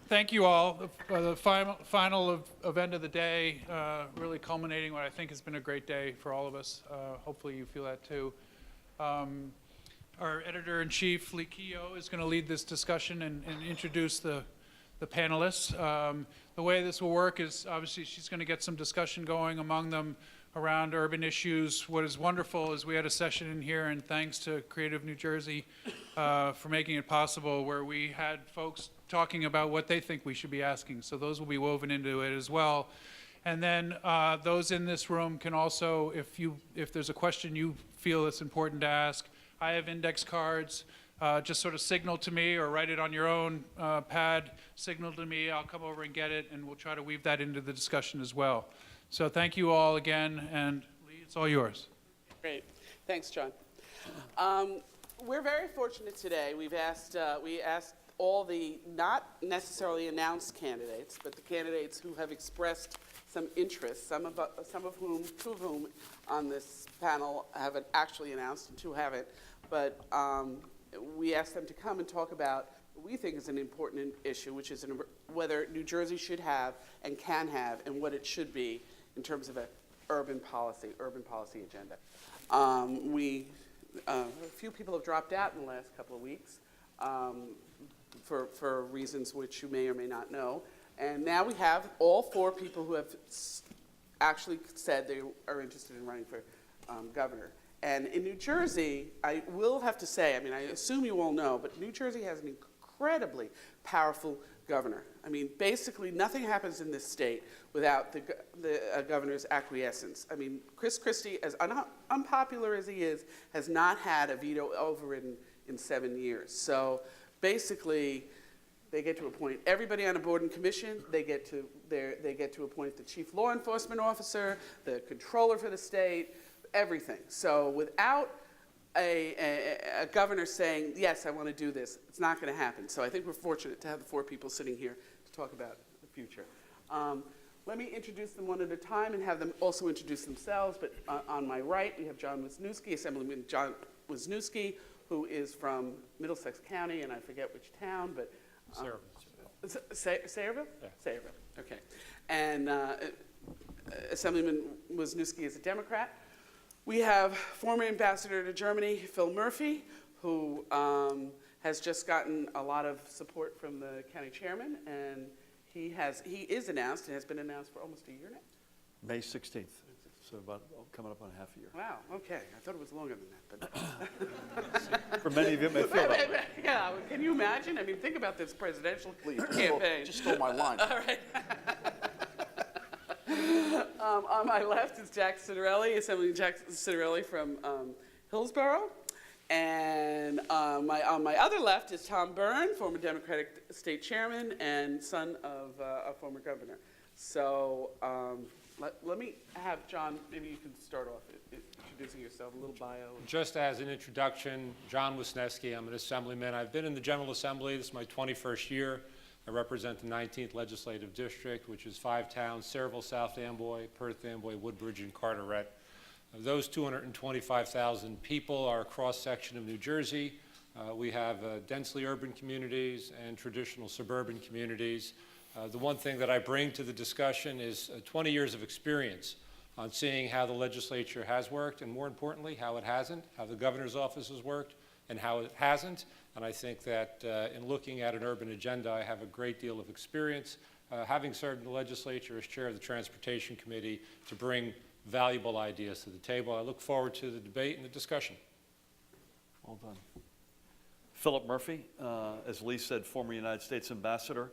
Thank you all. The final event of the day, really culminating what I think has been a great day for all of us. Hopefully you feel that too. Our editor-in-chief, Lee Keogh, is going to lead this discussion and introduce the panelists. The way this will work is obviously she's going to get some discussion going among them around urban issues. What is wonderful is we had a session in here, and thanks to Creative New Jersey for making it possible, where we had folks talking about what they think we should be asking. So those will be woven into it as well. And then those in this room can also, if there's a question you feel it's important to ask, I have index cards. Just sort of signal to me or write it on your own pad, signal to me, I'll come over and get it, and we'll try to weave that into the discussion as well. So thank you all again, and Lee, it's all yours. Great. Thanks, John. We're very fortunate today. We asked all the not necessarily announced candidates, but the candidates who have expressed some interest, two of whom on this panel haven't actually announced and two haven't, but we asked them to come and talk about what we think is an important issue, which is whether New Jersey should have and can have and what it should be in terms of an urban policy agenda. A few people have dropped out in the last couple of weeks for reasons which you may or may not know. And now we have all four people who have actually said they are interested in running for governor. And in New Jersey, I will have to say, I mean, I assume you all know, but New Jersey has an incredibly powerful governor. I mean, basically nothing happens in this state without the governor's acquiescence. I mean, Chris Christie, as unpopular as he is, has not had a veto overridden in 7 years. So basically, they get to appoint everybody on a board and commission. They get to appoint the chief law enforcement officer, the controller for the state, everything. So without a governor saying, yes, I want to do this, it's not going to happen. So I think we're fortunate to have the four people sitting here to talk about the future. Let me introduce them one at a time and have them also introduce themselves. But on my right, we have John Wisniewski, Assemblyman John Wisniewski, who is from Middlesex County, and I forget which town, but Sayreville? Yeah. Sayreville, okay. And Assemblyman Wisniewski is a Democrat. We have former ambassador to Germany, Phil Murphy, who has just gotten a lot of support from the county chairman, and he is announced and has been announced for almost a year now. May 16th, so about coming up on half a year. Wow, okay. I thought it was longer than that. But for many of you, it may feel that way. Yeah, can you imagine? I mean, think about this presidential campaign. Just stole my line. All right. On my left is Jack Citarelli, Assemblyman Jack Citarelli from Hillsborough. And on my other left is Tom Byrne, former Democratic state chairman and son of a former governor. So let me have John, maybe you can start off introducing yourself, a little bio. Just as an introduction, John Wisniewski, I'm an assemblyman. I've been in the General Assembly. This is my 21st year. I represent the 19th Legislative District, which is 5 towns: Sayreville, South Amboy, Perth Amboy, Woodbridge, and Carteret. Those 225,000 people are a cross-section of New Jersey. We have densely urban communities and traditional suburban communities. The one thing that I bring to the discussion is 20 years of experience on seeing how the legislature has worked, and more importantly, how it hasn't, how the governor's office has worked, and how it hasn't. And I think that in looking at an urban agenda, I have a great deal of experience, having served in the legislature as chair of the Transportation Committee, to bring valuable ideas to the table. I look forward to the debate and the discussion. Well done. Philip Murphy, as Lee said, former United States ambassador.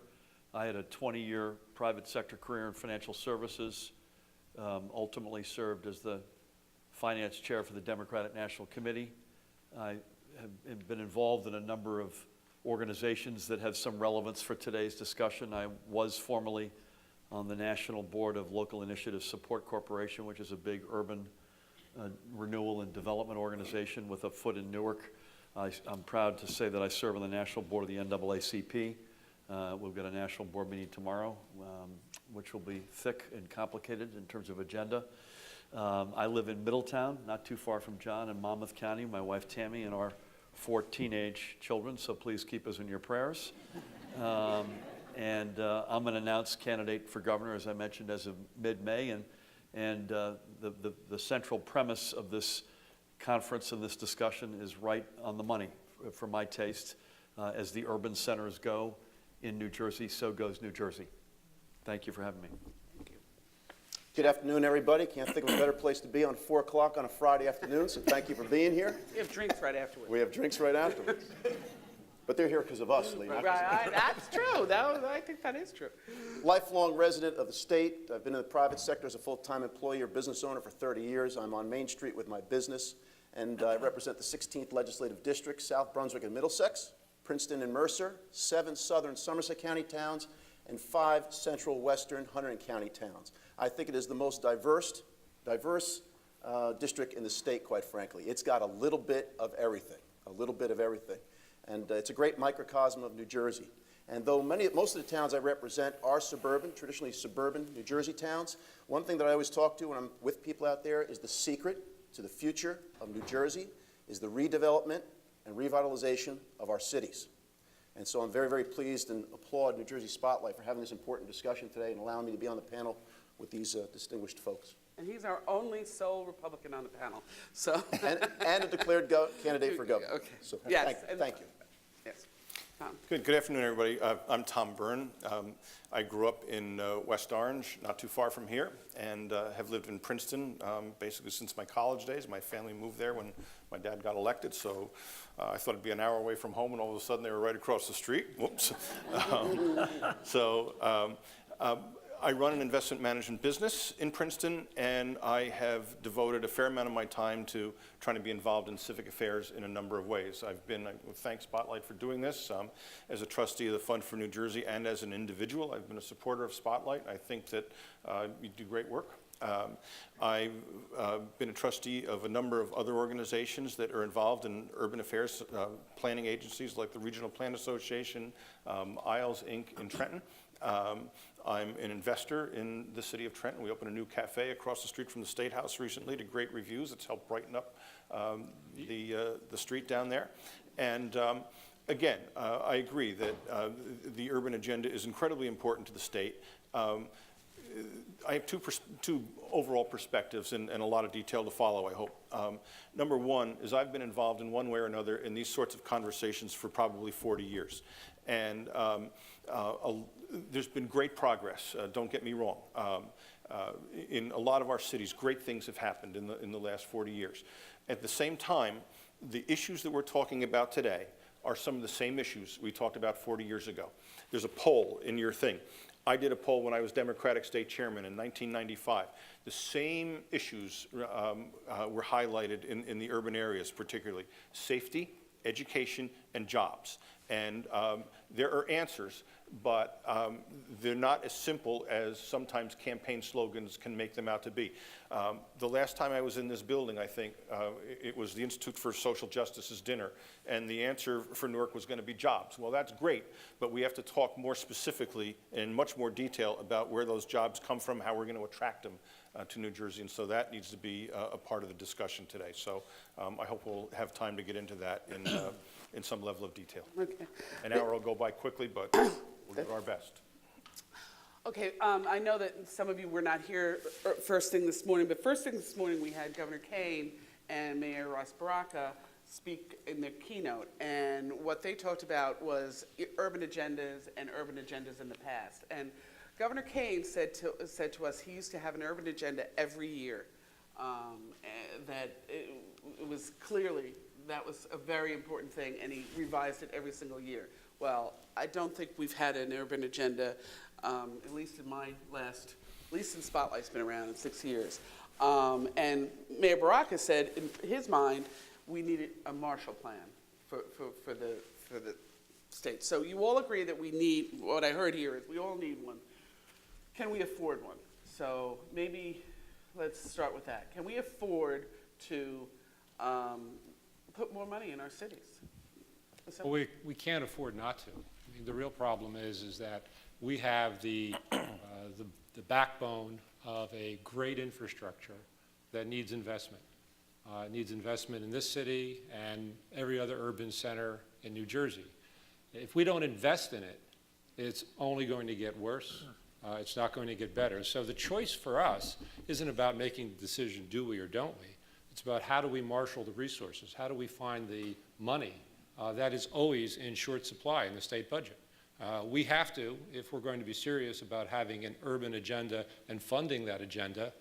I had a 20-year private sector career in financial services, ultimately served as the finance chair for the Democratic National Committee. I have been involved in a number of organizations that have some relevance for today's discussion. I was formerly on the National Board of Local Initiative Support Corporation, which is a big urban renewal and development organization with a foot in Newark. I'm proud to say that I serve on the National Board of the NAACP. We've got a national board meeting tomorrow, which will be thick and complicated in terms of agenda. I live in Middletown, not too far from John, in Monmouth County. My wife Tammy and our 4 teenage children, so please keep us in your prayers. And I'm an announced candidate for governor, as I mentioned, as of mid-May. And the central premise of this conference and this discussion is right on the money for my taste. As the urban centers go in New Jersey, so goes New Jersey. Thank you for having me. Good afternoon, everybody. Can't think of a better place to be on 4 o'clock on a Friday afternoon, so thank you for being here. We have drinks right afterwards. We have drinks right afterwards. But they're here because of us, Lee. not 'cause of them. That's true. I think that is true. Lifelong resident of the state. I've been in the private sector as a full-time employee or business owner for 30 years. I'm on Main Street with my business, and I represent the 16th Legislative District, South Brunswick and Middlesex, Princeton and Mercer, 7 southern Somerset County towns, and 5 central western Hunterdon County towns. I think it is the most diverse district in the state, quite frankly. It's got a little bit of everything, And it's a great microcosm of New Jersey. And though most of the towns I represent are suburban, traditionally suburban New Jersey towns, one thing that I always talk to when I'm with people out there is the secret to the future of New Jersey is the redevelopment and revitalization of our cities. And so I'm very, very pleased and applaud New Jersey Spotlight for having this important discussion today and allowing me to be on the panel with these distinguished folks. And he's our only sole Republican on the panel. So And a declared candidate for governor. Okay. So yes. thank you. Yes. Tom. Good afternoon, everybody. I'm Tom Byrne. I grew up in West Orange, not too far from here, and have lived in Princeton basically since my college days. My family moved there when my dad got elected, so I thought it'd be an hour away from home, and all of a sudden they were right across the street. Whoops. I run an investment management business in Princeton, and I have devoted a fair amount of my time to trying to be involved in civic affairs in a number of ways. I thank Spotlight for doing this. As a trustee of the Fund for New Jersey and as an individual, I've been a supporter of Spotlight. I think that you do great work. I've been a trustee of a number of other organizations that are involved in urban affairs, planning agencies like the Regional Plan Association, Isles, Inc. in Trenton. I'm an investor in the city of Trenton. We opened a new cafe across the street from the State House recently to great reviews. It's helped brighten up the street down there. And again, I agree that the urban agenda is incredibly important to the state. I have two overall perspectives and a lot of detail to follow, I hope. Number one is I've been involved in one way or another in these sorts of conversations for probably 40 years. And there's been great progress, don't get me wrong. In a lot of our cities, great things have happened in the last 40 years. At the same time, the issues that we're talking about today are some of the same issues we talked about 40 years ago. There's a poll in your thing. I did a poll when I was Democratic state chairman in 1995. The same issues were highlighted in the urban areas, particularly safety, education, and jobs. And there are answers, but they're not as simple as sometimes campaign slogans can make them out to be. The last time I was in this building, I think, it was the Institute for Social Justice's dinner, and the answer for Newark was going to be jobs. Well, that's great, but we have to talk more specifically in much more detail about where those jobs come from, how we're going to attract them to New Jersey, and so that needs to be a part of the discussion today. So I hope we'll have time to get into that in some level of detail. Okay. An hour will go by quickly, but we'll do our best. Okay, I know that some of you were not here first thing this morning, but first thing this morning we had Governor Kane and Mayor Ross Baraka speak in their keynote, and what they talked about was urban agendas and urban agendas in the past. And Governor Kane said to us he used to have an urban agenda every year, that it was clearly that was a very important thing, and he revised it every single year. Well, I don't think we've had an urban agenda, at least in Spotlight's been around in 6 years. And Mayor Baraka said, in his mind, we needed a Marshall Plan for the state. So you all agree that we need, what I heard here is we all need one. Can we afford one? So maybe let's start with that. Can we afford to put more money in our cities? Well, we can't afford not to. I mean, the real problem is that we have the backbone of a great infrastructure that needs investment. It needs investment in this city and every other urban center in New Jersey. If we don't invest in it, it's only going to get worse. It's not going to get better. So the choice for us isn't about making the decision, do we or don't we? It's about how do we marshal the resources? How do we find the money that is always in short supply in the state budget? We have to, if we're going to be serious about having an urban agenda and funding that agenda,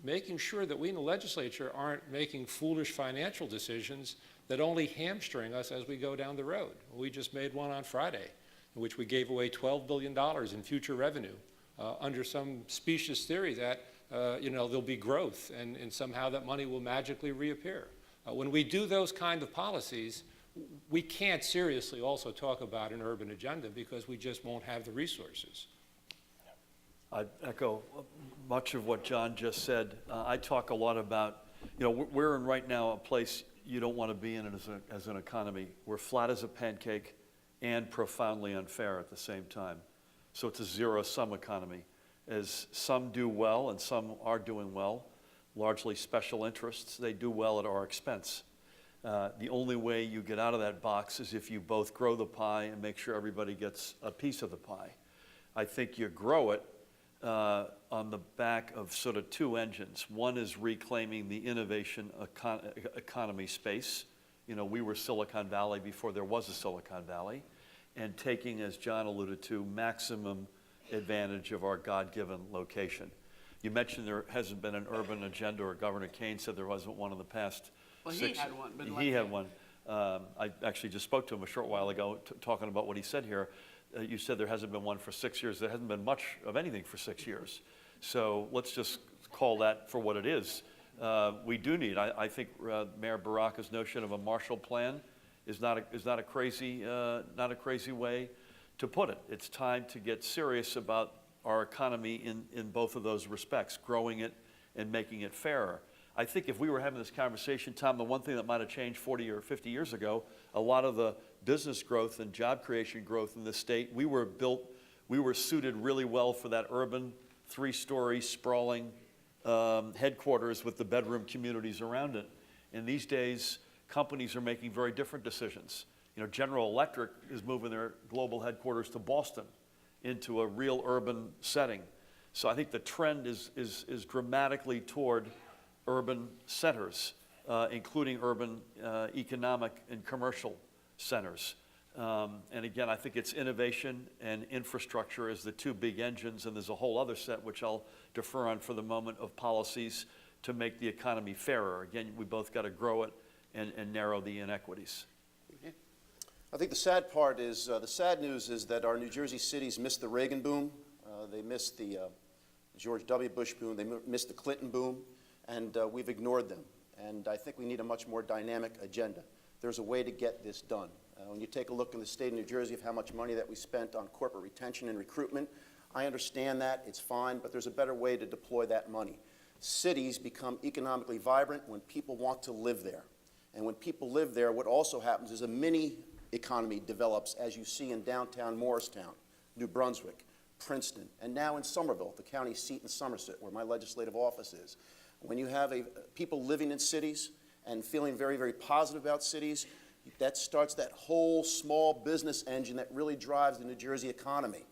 making sure that we in the legislature aren't making foolish financial decisions that only hamstring us as we go down the road. We just made one on Friday in which we gave away $12 billion in future revenue under some specious theory that there'll be growth and somehow that money will magically reappear. When we do those kind of policies, we can't seriously also talk about an urban agenda because we just won't have the resources. I echo much of what John just said. I talk a lot about, we're in right now a place you don't want to be in as an economy. We're flat as a pancake and profoundly unfair at the same time. So it's a zero-sum economy. As some do well and some are doing well, largely special interests, they do well at our expense. The only way you get out of that box is if you both grow the pie and make sure everybody gets a piece of the pie. I think you grow it on the back of sort of two engines. One is reclaiming the innovation economy space. We were Silicon Valley before there was a Silicon Valley, and taking, as John alluded to, maximum advantage of our God-given location. You mentioned there hasn't been an urban agenda, or Governor Kane said there wasn't one in the past. Well, he had one. But he had one. I actually just spoke to him a short while ago talking about what he said here. You said there hasn't been one for 6 years. There hasn't been much of anything for 6 years. So let's just call that for what it is. We do need, I think Mayor Baraka's notion of a Marshall Plan is not a crazy way to put it. It's time to get serious about our economy in both of those respects, growing it and making it fairer. I think if we were having this conversation, Tom, the one thing that might have changed 40 or 50 years ago, a lot of the business growth and job creation growth in the state, we were suited really well for that urban, 3-story, sprawling headquarters with the bedroom communities around it. And these days, companies are making very different decisions. General Electric is moving their global headquarters to Boston into a real urban setting. So I think the trend is dramatically toward urban centers, including urban economic and commercial centers. And again, I think it's innovation and infrastructure as the two big engines, and there's a whole other set, which I'll defer on for the moment, of policies to make the economy fairer. Again, we both got to grow it and narrow the inequities. I think the sad part is, the sad news is that our New Jersey cities missed the Reagan boom, they missed the George W. Bush boom, they missed the Clinton boom, and we've ignored them. And I think we need a much more dynamic agenda. There's a way to get this done. When you take a look in the state of New Jersey of how much money that we spent on corporate retention and recruitment, I understand that, it's fine, but there's a better way to deploy that money. Cities become economically vibrant when people want to live there. And when people live there, what also happens is a mini economy develops, as you see in downtown Morristown, New Brunswick, Princeton, and now in Somerville, the county seat in Somerset, where my legislative office is. When you have people living in cities and feeling very, very positive about cities, that starts that whole small business engine that really drives the New Jersey economy.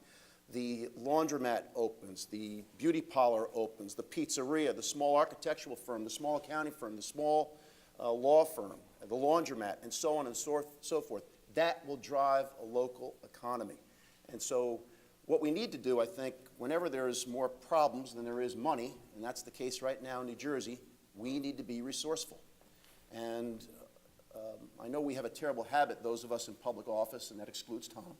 The laundromat opens, the beauty parlor opens, the pizzeria, the small architectural firm, the small accounting firm, the small law firm, the laundromat, and so on and so forth. That will drive a local economy. And so what we need to do, I think, whenever there's more problems than there is money, and that's the case right now in New Jersey, we need to be resourceful. And I know we have a terrible habit, those of us in public office, and that excludes Tom.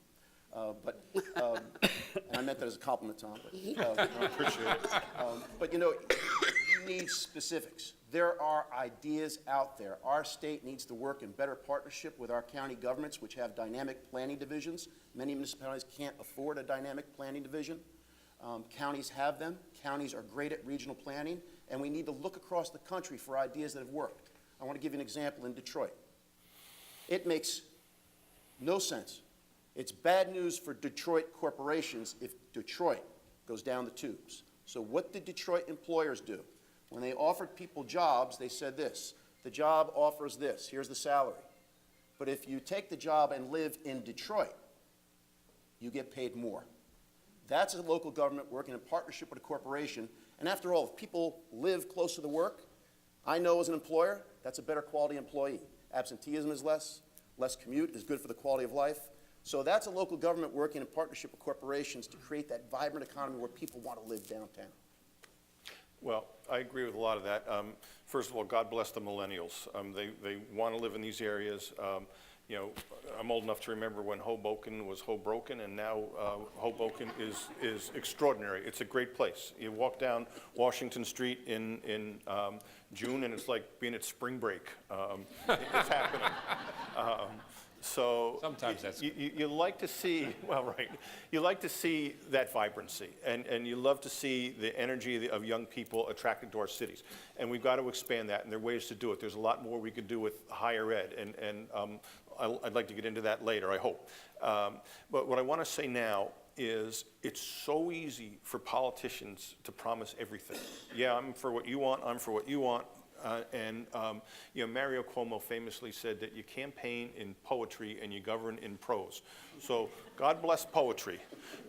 And I meant that as a compliment, Tom. I appreciate it. But you need specifics. There are ideas out there. Our state needs to work in better partnership with our county governments, which have dynamic planning divisions. Many municipalities can't afford a dynamic planning division. Counties have them. Counties are great at regional planning, and we need to look across the country for ideas that have worked. I want to give you an example in Detroit. It makes no sense. It's bad news for Detroit corporations if Detroit goes down the tubes. So what did Detroit employers do? When they offered people jobs, they said this: the job offers this, here's the salary. But if you take the job and live in Detroit, you get paid more. That's a local government working in partnership with a corporation. And after all, if people live close to the work, I know as an employer, that's a better quality employee. Absenteeism is less commute is good for the quality of life. So that's a local government working in partnership with corporations to create that vibrant economy where people want to live downtown. Well, I agree with a lot of that. First of all, God bless the millennials. They want to live in these areas. You know, I'm old enough to remember when Hoboken was Hobroken, and now Hoboken is extraordinary. It's a great place. You walk down Washington Street in June, and it's like being at spring break. It's happening. So Sometimes that's you like to see, well, right, you like to see that vibrancy, and you love to see the energy of young people attracted to our cities. And we've got to expand that, and there are ways to do it. There's a lot more we could do with higher ed, and I'd like to get into that later, I hope. But what I want to say now is it's so easy for politicians to promise everything. Yeah, I'm for what you want, I'm for what you want. You know, Mario Cuomo famously said that you campaign in poetry and you govern in prose. So God bless poetry,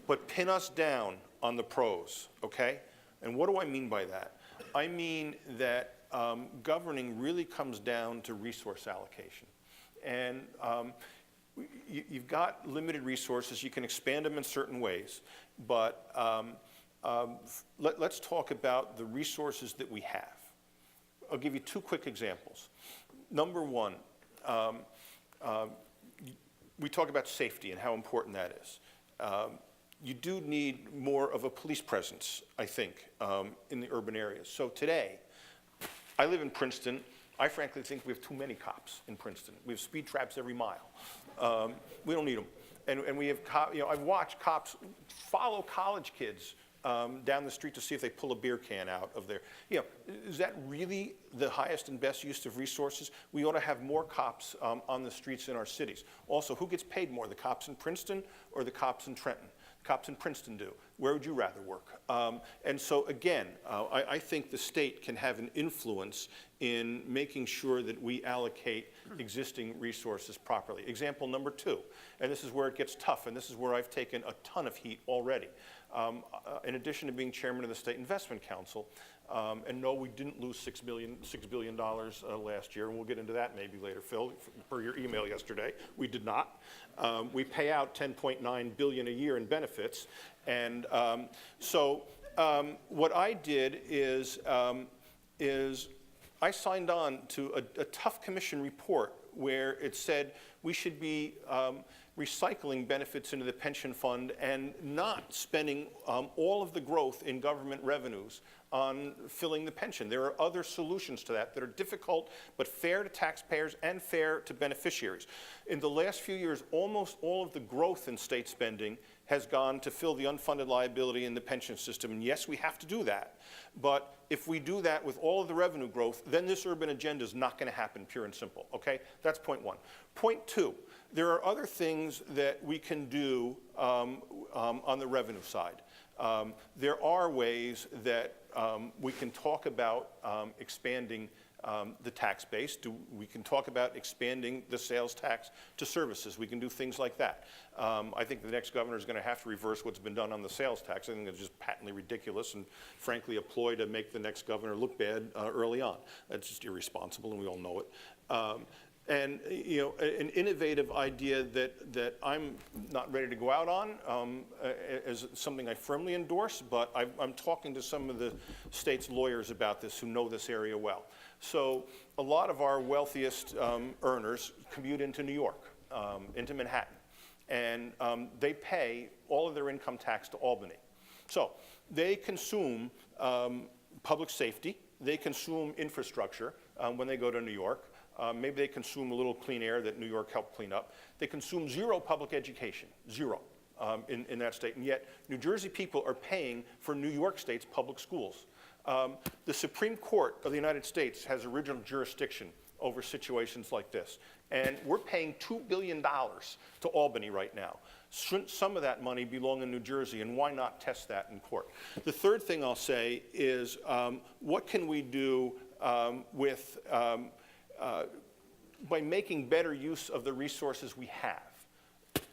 but pin us down on the prose, okay? And what do I mean by that? I mean that governing really comes down to resource allocation. And you've got limited resources. You can expand them in certain ways, but let's talk about the resources that we have. I'll give you two quick examples. Number one, we talk about safety and how important that is. You do need more of a police presence, I think, in the urban areas. So today, I live in Princeton. I frankly think we have too many cops in Princeton. We have speed traps every mile. We don't need them. And we have, you know, I've watched cops follow college kids down the street to see if they pull a beer can out of there. You know, is that really the highest and best use of resources? We ought to have more cops on the streets in our cities. Also, who gets paid more, the cops in Princeton or the cops in Trenton? Cops in Princeton do. Where would you rather work? And so again, I think the state can have an influence in making sure that we allocate existing resources properly. Example number two, and this is where it gets tough, and this is where I've taken a ton of heat already. In addition to being chairman of the State Investment Council, and no, we didn't lose $6 billion last year, and we'll get into that maybe later, Phil, per your email yesterday. We did not. We pay out $10.9 billion a year in benefits, and so what I did is I signed on to a tough commission report where it said we should be recycling benefits into the pension fund and not spending all of the growth in government revenues on filling the pension. There are other solutions to that are difficult but fair to taxpayers and fair to beneficiaries. In the last few years, almost all of the growth in state spending has gone to fill the unfunded liability in the pension system. And yes, we have to do that. But if we do that with all of the revenue growth, then this urban agenda is not going to happen, pure and simple, okay? That's point one. Point two, there are other things that we can do on the revenue side. There are ways that we can talk about expanding the tax base. We can talk about expanding the sales tax to services. We can do things like that. I think the next governor is going to have to reverse what's been done on the sales tax. I think it's just patently ridiculous and frankly a ploy to make the next governor look bad early on. That's just irresponsible, and we all know it. And you know, an innovative idea that I'm not ready to go out on is something I firmly endorse, but I'm talking to some of the state's lawyers about this who know this area well. So a lot of our wealthiest earners commute into New York, into Manhattan, and they pay all of their income tax to Albany. So they consume public safety, they consume infrastructure when they go to New York. Maybe they consume a little clean air that New York helped clean up. They consume zero public education, zero, in that state. And yet, New Jersey people are paying for New York State's public schools. The Supreme Court of the United States has original jurisdiction over situations like this. And we're paying $2 billion to Albany right now. Shouldn't some of that money belong in New Jersey, and why not test that in court? The third thing I'll say is, what can we do with by making better use of the resources we have?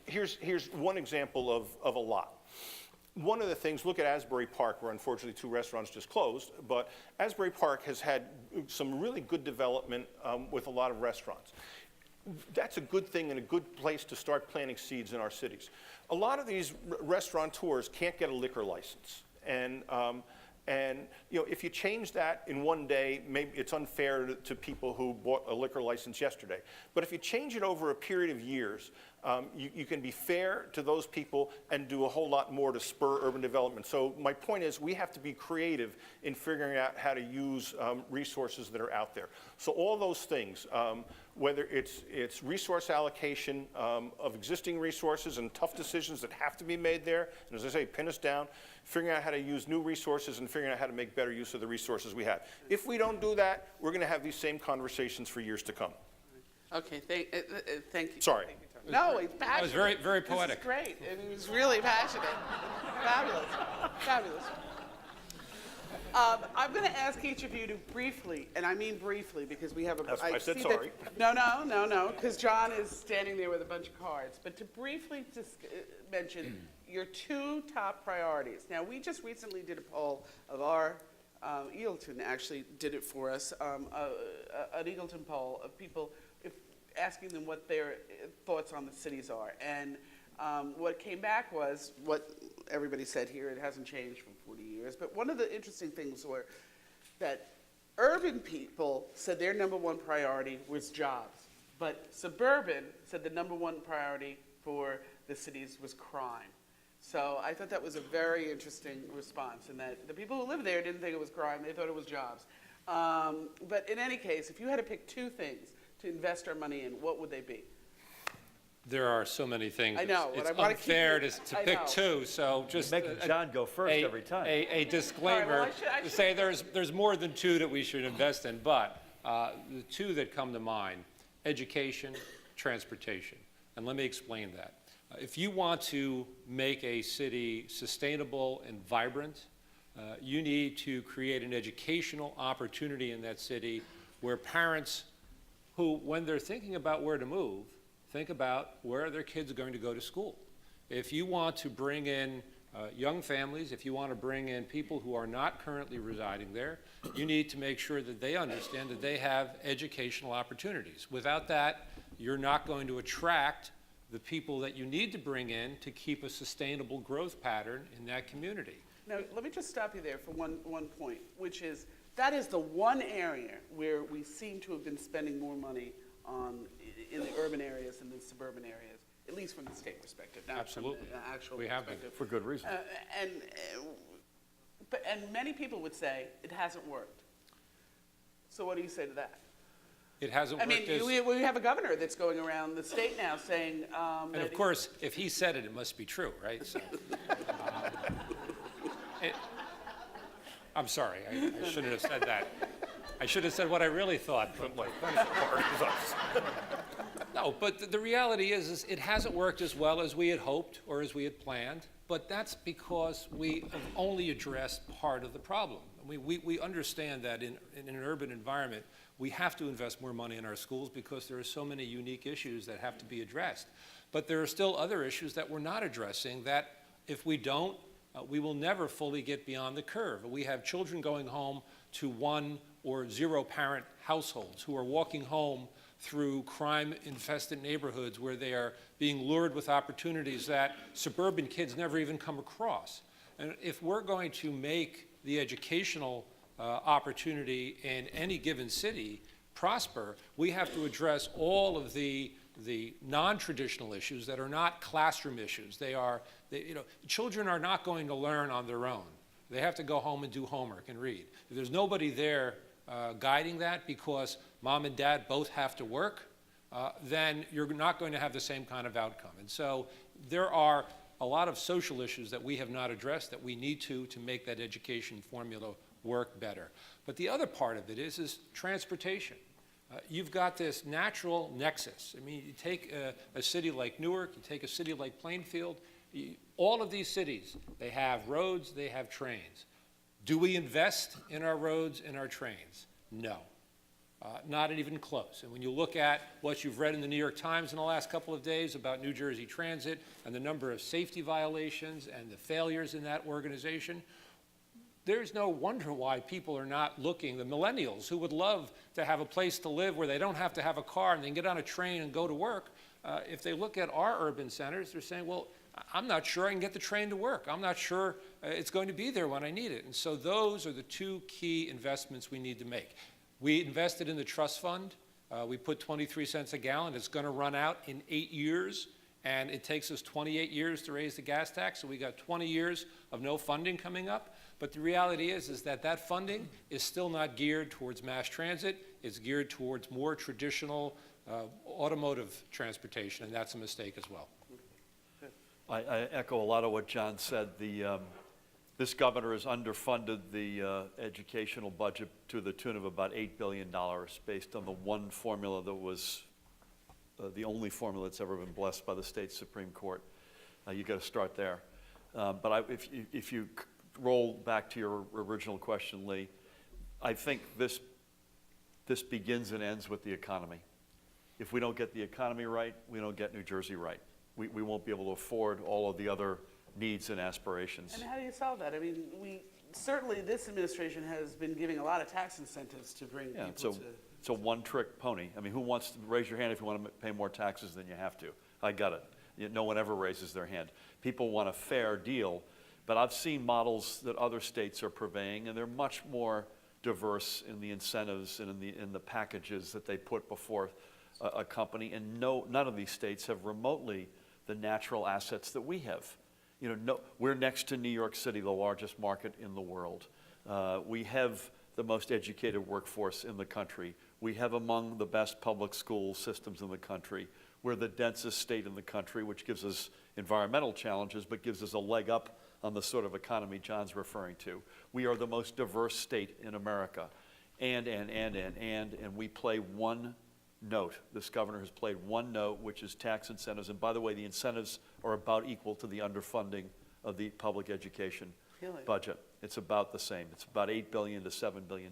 here's one example of a lot. One of the things, look at Asbury Park, where unfortunately 2 restaurants just closed, but Asbury Park has had some really good development with a lot of restaurants. That's a good thing and a good place to start planting seeds in our cities. A lot of these restaurateurs can't get a liquor license. And you know, if you change that in one day, maybe it's unfair to people who bought a liquor license yesterday. But if you change it over a period of years, you can be fair to those people and do a whole lot more to spur urban development. So my point is, we have to be creative in figuring out how to use resources that are out there. So all those things, whether it's resource allocation of existing resources and tough decisions that have to be made there, and as I say, pin us down, figuring out how to use new resources and figuring out how to make better use of the resources we have. If we don't do that, we're going to have these same conversations for years to come. Okay, thank you. Sorry. Thank you, Tony. No, he's passionate. That was very, very poetic. This is great, and he was really passionate. Fabulous, fabulous. I'm going to ask each of you to briefly, and I mean briefly, because we have a. I said see sorry. No, because John is standing there with a bunch of cards. But to briefly mention your 2 top priorities. Now, we just recently did a poll of our, Eagleton actually did it for us, an Eagleton poll of people asking them what their thoughts on the cities are. And what came back was what everybody said here. It hasn't changed from 40 years. But one of the interesting things were that urban people said their #1 priority was jobs. But suburban said the #1 priority for the cities was crime. So I thought that was a very interesting response, and that the people who live there didn't think it was crime, they thought it was jobs. But in any case, if you had to pick 2 things to invest our money in, what would they be? There are so many things. I know, but It's I wanna keep unfair you- to I pick know. 2, so just Making John go first every time. A disclaimer All right, well, I to should- say there's more than 2 that we should invest in, but the 2 that come to mind, education, transportation. And let me explain that. If you want to make a city sustainable and vibrant, you need to create an educational opportunity in that city where parents who, when they're thinking about where to move, think about where their kids are going to go to school. If you want to bring in young families, if you want to bring in people who are not currently residing there, you need to make sure that they understand that they have educational opportunities. Without that, you're not going to attract the people that you need to bring in to keep a sustainable growth pattern in that community. Now, let me just stop you there for one point, which is, that is the one area where we seem to have been spending more money on in the urban areas than the suburban areas, at least from the state perspective, not Absolutely. from the actual We have been. perspective. For good reason. And many people would say it hasn't worked. So what do you say to that? It hasn't I worked mean, as... we have a governor that's going around the state now saying And of course, if he said it, it must be true, right? So, I'm sorry, I shouldn't have said that. I should have said what I really thought. But no, but the reality is it hasn't worked as well as we had hoped or as we had planned, but that's because we have only addressed part of the problem. We understand that in an urban environment, we have to invest more money in our schools because there are so many unique issues that have to be addressed. But there are still other issues that we're not addressing that if we don't, we will never fully get beyond the curve. We have children going home to 1 or 0 parent households who are walking home through crime-infested neighborhoods where they are being lured with opportunities that suburban kids never even come across. And if we're going to make the educational opportunity in any given city prosper, we have to address all of the non-traditional issues that are not classroom issues. Children are not going to learn on their own. They have to go home and do homework and read. If there's nobody there guiding that because mom and dad both have to work, then you're not going to have the same kind of outcome. And so there are a lot of social issues that we have not addressed that we need to make that education formula work better. But the other part of it is transportation. You've got this natural nexus. I mean, you take a city like Newark, you take a city like Plainfield, all of these cities, they have roads, they have trains. Do we invest in our roads and our trains? No. Not even close. And when you look at what you've read in the New York Times in the last couple of days about New Jersey Transit and the number of safety violations and the failures in that organization, there's no wonder why people are not looking, the millennials who would love to have a place to live where they don't have to have a car and they can get on a train and go to work. If they look at our urban centers, they're saying, well, I'm not sure I can get the train to work. I'm not sure it's going to be there when I need it. And so those are the two key investments we need to make. We invested in the trust fund. We put 23 cents a gallon. It's going to run out in 8 years, and it takes us 28 years to raise the gas tax, so we got 20 years of no funding coming up. But the reality is that that funding is still not geared towards mass transit. It's geared towards more traditional automotive transportation, and that's a mistake as well. I echo a lot of what John said. This governor has underfunded the educational budget to the tune of about $8 billion based on the one formula that was the only formula that's ever been blessed by the state Supreme Court. You got to start there. But if you roll back to your original question, Lee, I think this begins and ends with the economy. If we don't get the economy right, we don't get New Jersey right. We won't be able to afford all of the other needs and aspirations. And how do you solve that? I mean, certainly this administration has been giving a lot of tax incentives to bring people to. It's a one-trick pony. I mean, who wants to raise your hand if you want to pay more taxes than you have to? I got it. No one ever raises their hand. People want a fair deal, but I've seen models that other states are purveying, and they're much more diverse in the incentives and in the packages that they put before a company. And none of these states have remotely the natural assets that we have. We're next to New York City, the largest market in the world. We have the most educated workforce in the country. We have among the best public school systems in the country. We're the densest state in the country, which gives us environmental challenges, but gives us a leg up on the sort of economy John's referring to. We are the most diverse state in America. And we play one note. This governor has played one note, which is tax incentives. And by the way, the incentives are about equal to the underfunding of the public education budget. It's about the same. It's about $8 billion to $7 billion.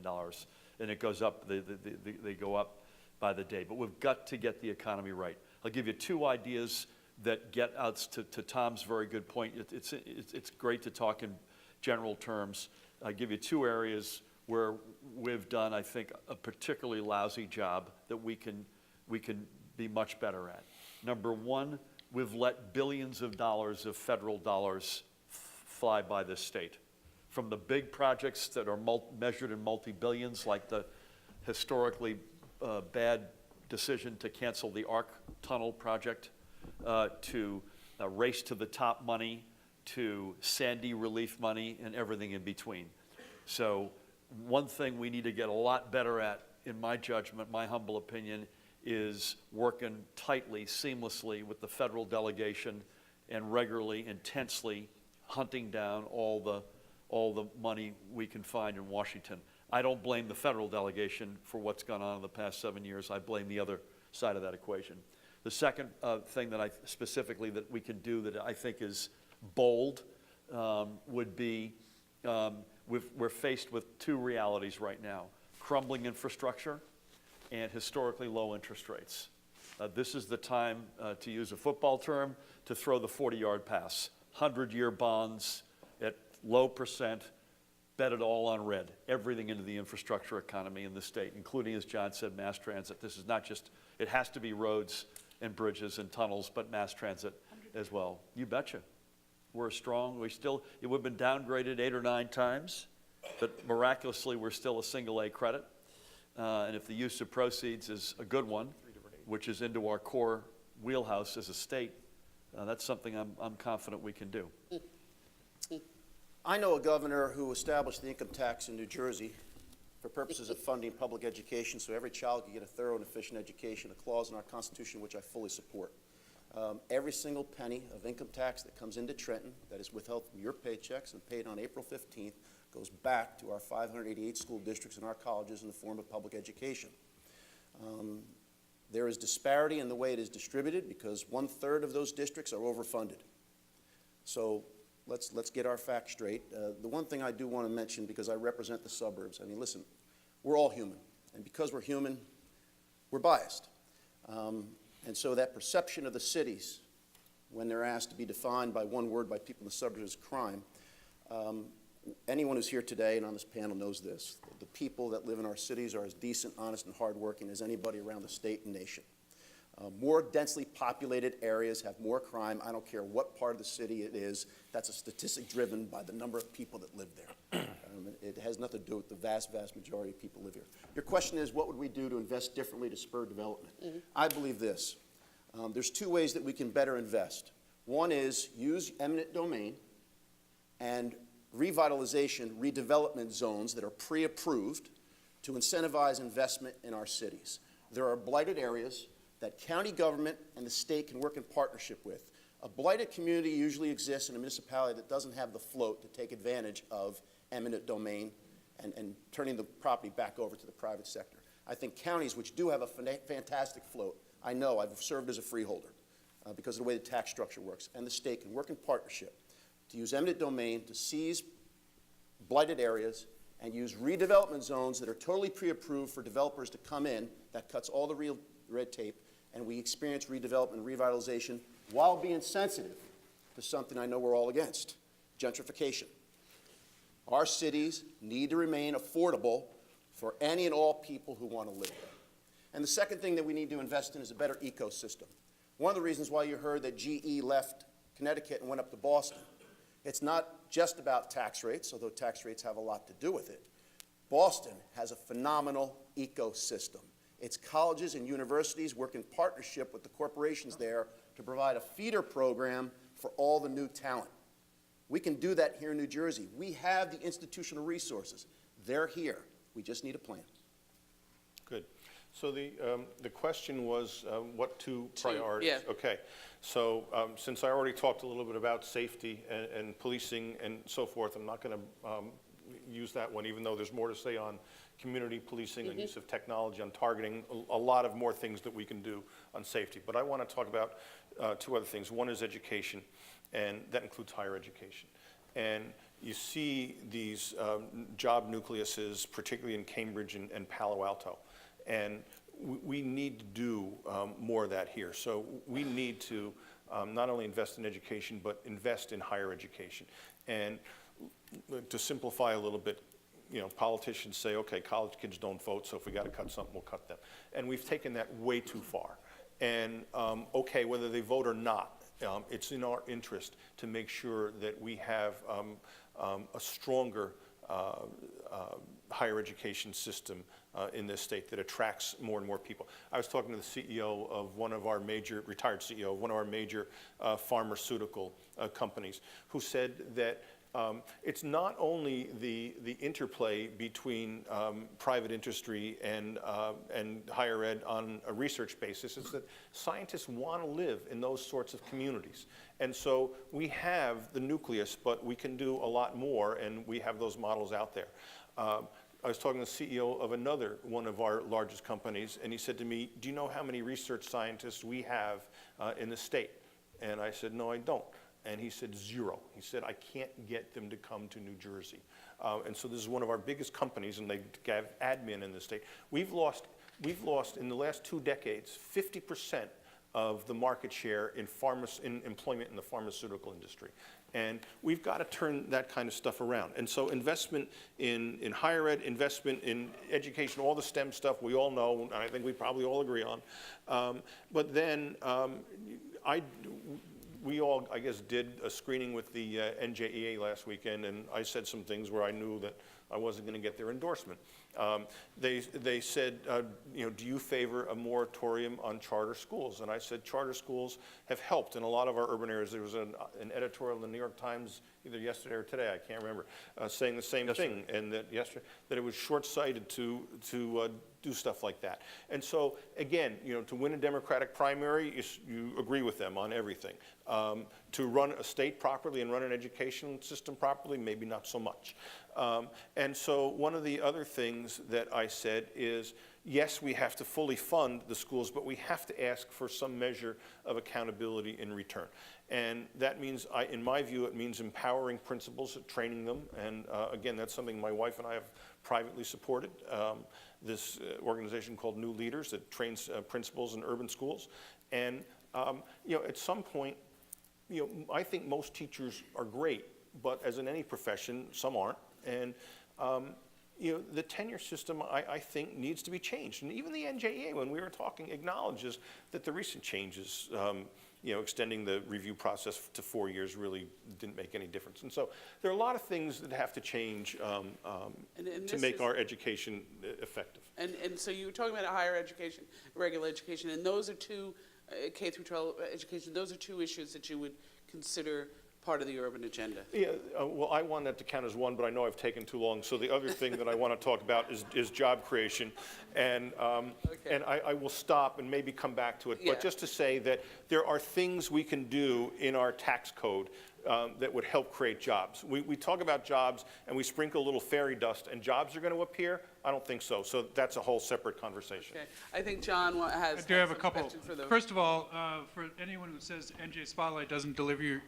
And it goes up, they go up by the day. But we've got to get the economy right. I'll give you two ideas that get us to Tom's very good point. It's great to talk in general terms. I'll give you two areas where we've done, I think, a particularly lousy job that we can be much better at. Number one, we've let billions of dollars of federal dollars fly by this state. From the big projects that are measured in multi-billions, like the historically bad decision to cancel the ARC tunnel project, to race to the top money, to Sandy relief money, and everything in between. So one thing we need to get a lot better at, in my judgment, my humble opinion, is working tightly, seamlessly with the federal delegation and regularly, intensely hunting down all the money we can find in Washington. I don't blame the federal delegation for what's gone on in the past 7 years. I blame the other side of that equation. The second thing that that we can do that I think is bold would be we're faced with two realities right now: crumbling infrastructure and historically low interest rates. This is the time, to use a football term, to throw the 40-yard pass. 100-year bonds at low percent, bet it all on red, everything into the infrastructure economy in the state, including, as John said, mass transit. This is not just, it has to be roads and bridges and tunnels, but mass transit as well. You betcha. We're strong. We've been downgraded 8 or 9 times, but miraculously we're still a single A credit. And if the use of proceeds is a good one, which is into our core wheelhouse as a state, that's something I'm confident we can do. I know a governor who established the income tax in New Jersey for purposes of funding public education so every child can get a thorough and efficient education, a clause in our Constitution which I fully support. Every single penny of income tax that comes into Trenton that is withheld from your paychecks and paid on April 15th goes back to our 588 school districts and our colleges in the form of public education. There is disparity in the way it is distributed because 1/3 of those districts are overfunded. So let's get our facts straight. The one thing I do want to mention, because I represent the suburbs, I mean, listen, we're all human. And because we're human, we're biased. And so that perception of the cities, when they're asked to be defined by one word by people in the suburbs as crime, anyone who's here today and on this panel knows this. The people that live in our cities are as decent, honest, and hardworking as anybody around the state and nation. More densely populated areas have more crime. I don't care what part of the city it is. That's a statistic driven by the number of people that live there. It has nothing to do with the vast, vast majority of people live here. Your question is, what would we do to invest differently to spur development? I believe this. There's two ways that we can better invest. One is use eminent domain and revitalization, redevelopment zones that are pre-approved to incentivize investment in our cities. There are blighted areas that county government and the state can work in partnership with. A blighted community usually exists in a municipality that doesn't have the float to take advantage of eminent domain and turning the property back over to the private sector. I think counties which do have a fantastic float, I know, I've served as a freeholder because of the way the tax structure works, and the state can work in partnership to use eminent domain to seize blighted areas and use redevelopment zones that are totally pre-approved for developers to come in. That cuts all the real red tape, and we experience redevelopment and revitalization while being sensitive to something I know we're all against, gentrification. Our cities need to remain affordable for any and all people who want to live there. And the second thing that we need to invest in is a better ecosystem. One of the reasons why you heard that GE left Connecticut and went up to Boston, it's not just about tax rates, although tax rates have a lot to do with it. Boston has a phenomenal ecosystem. Its colleges and universities work in partnership with the corporations there to provide a feeder program for all the new talent. We can do that here in New Jersey. We have the institutional resources. They're here. We just need a plan. Good. So the question was what two priorities? Yeah. Okay. So since I already talked a little bit about safety and policing and so forth, I'm not going to use that one, even though there's more to say on community policing and use of technology, on targeting, a lot of more things that we can do on safety. But I want to talk about two other things. One is education, and that includes higher education. And you see these job nucleuses, particularly in Cambridge and Palo Alto. And we need to do more of that here. So we need to not only invest in education, but invest in higher education. And to simplify a little bit, you know, politicians say, okay, college kids don't vote, so if we got to cut something, we'll cut them. And we've taken that way too far. And okay, whether they vote or not, it's in our interest to make sure that we have a stronger higher education system in this state that attracts more and more people. I was talking to the CEO of one of our major, retired CEO of one of our major pharmaceutical companies, who said that it's not only the interplay between private industry and higher ed on a research basis, it's that scientists want to live in those sorts of communities. And so we have the nucleus, but we can do a lot more, and we have those models out there. I was talking to the CEO of another one of our largest companies, and he said to me, do you know how many research scientists we have in the state? And I said, no, I don't. And he said, 0. He said, I can't get them to come to New Jersey. And so this is one of our biggest companies, and they have admin in the state. We've lost in the last 2 decades, 50% of the market share in employment in the pharmaceutical industry. And we've got to turn that kind of stuff around. And so investment in higher ed, investment in education, all the STEM stuff we all know, and I think we probably all agree on. But then we all, I guess, did a screening with the NJEA last weekend, and I said some things where I knew that I wasn't going to get their endorsement. They said, you know, do you favor a moratorium on charter schools? And I said, charter schools have helped in a lot of our urban areas. There was an editorial in the New York Times either yesterday or today, I can't remember, saying the same thing, and that it was short-sighted to do stuff like that. And so, again, you know, to win a Democratic primary, you agree with them on everything. To run a state properly and run an education system properly, maybe not so much. And so one of the other things that I said is, yes, we have to fully fund the schools, but we have to ask for some measure of accountability in return. And that means, in my view, it means empowering principals, training them. And again, that's something my wife and I have privately supported. This organization called New Leaders that trains principals in urban schools. And at some point, I think most teachers are great, but as in any profession, some aren't. And the tenure system, I think, needs to be changed. And even the NJEA, when we were talking, acknowledges that the recent changes, extending the review process to 4 years really didn't make any difference. And so there are a lot of things that have to change to make our education effective. And so you were talking about higher education, regular education, and those are two, K through 12 education, those are two issues that you would consider part of the urban agenda. Yeah, well, I want that to count as one, but I know I've taken too long. So the other thing that I want to talk about is job creation. And, Okay. and I will stop and maybe come back to it. Yeah. But just to say that there are things we can do in our tax code that would help create jobs. We talk about jobs and we sprinkle a little fairy dust and jobs are going to appear? I don't think so. So that's a whole separate conversation. Okay, I think John has. I do have a some couple. questions for the- First of all, for anyone who says NJ Spotlight doesn't deliver you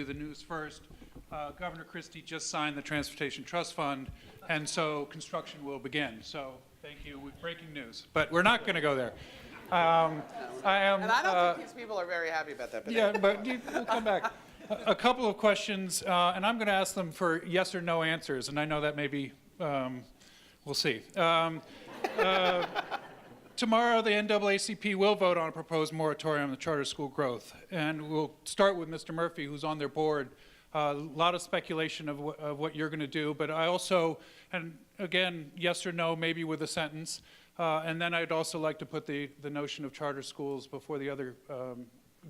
the news first, Governor Christie just signed the Transportation Trust Fund, and so construction will begin. So thank you. Breaking news. But we're not going to go there. I am. And I don't think these people are very happy about that. But Yeah, but we'll come back. A couple of questions, and I'm going to ask them for yes or no answers, and I know that maybe, we'll see. Tomorrow, the NAACP will vote on a proposed moratorium on the charter school growth, and we'll start with Mr. Murphy, who's on their board. A lot of speculation of what you're going to do, but I also, and again, yes or no, maybe with a sentence, and then I'd also like to put the notion of charter schools before the other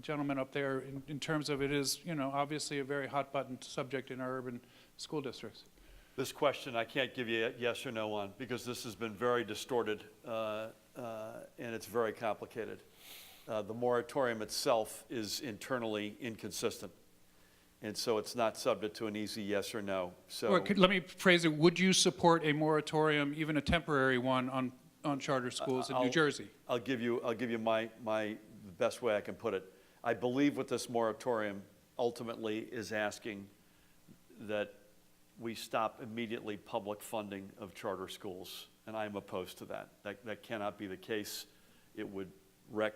gentleman up there in terms of it is, obviously a very hot button subject in our urban school districts. This question I can't give you a yes or no on because this has been very distorted and it's very complicated. The moratorium itself is internally inconsistent, and so it's not subject to an easy yes or no. So Or let me phrase it, would you support a moratorium, even a temporary one, on charter schools in New Jersey? I'll give you my the best way I can put it. I believe what this moratorium ultimately is asking that we stop immediately public funding of charter schools, and I'm opposed to that. That cannot be the case. It would wreck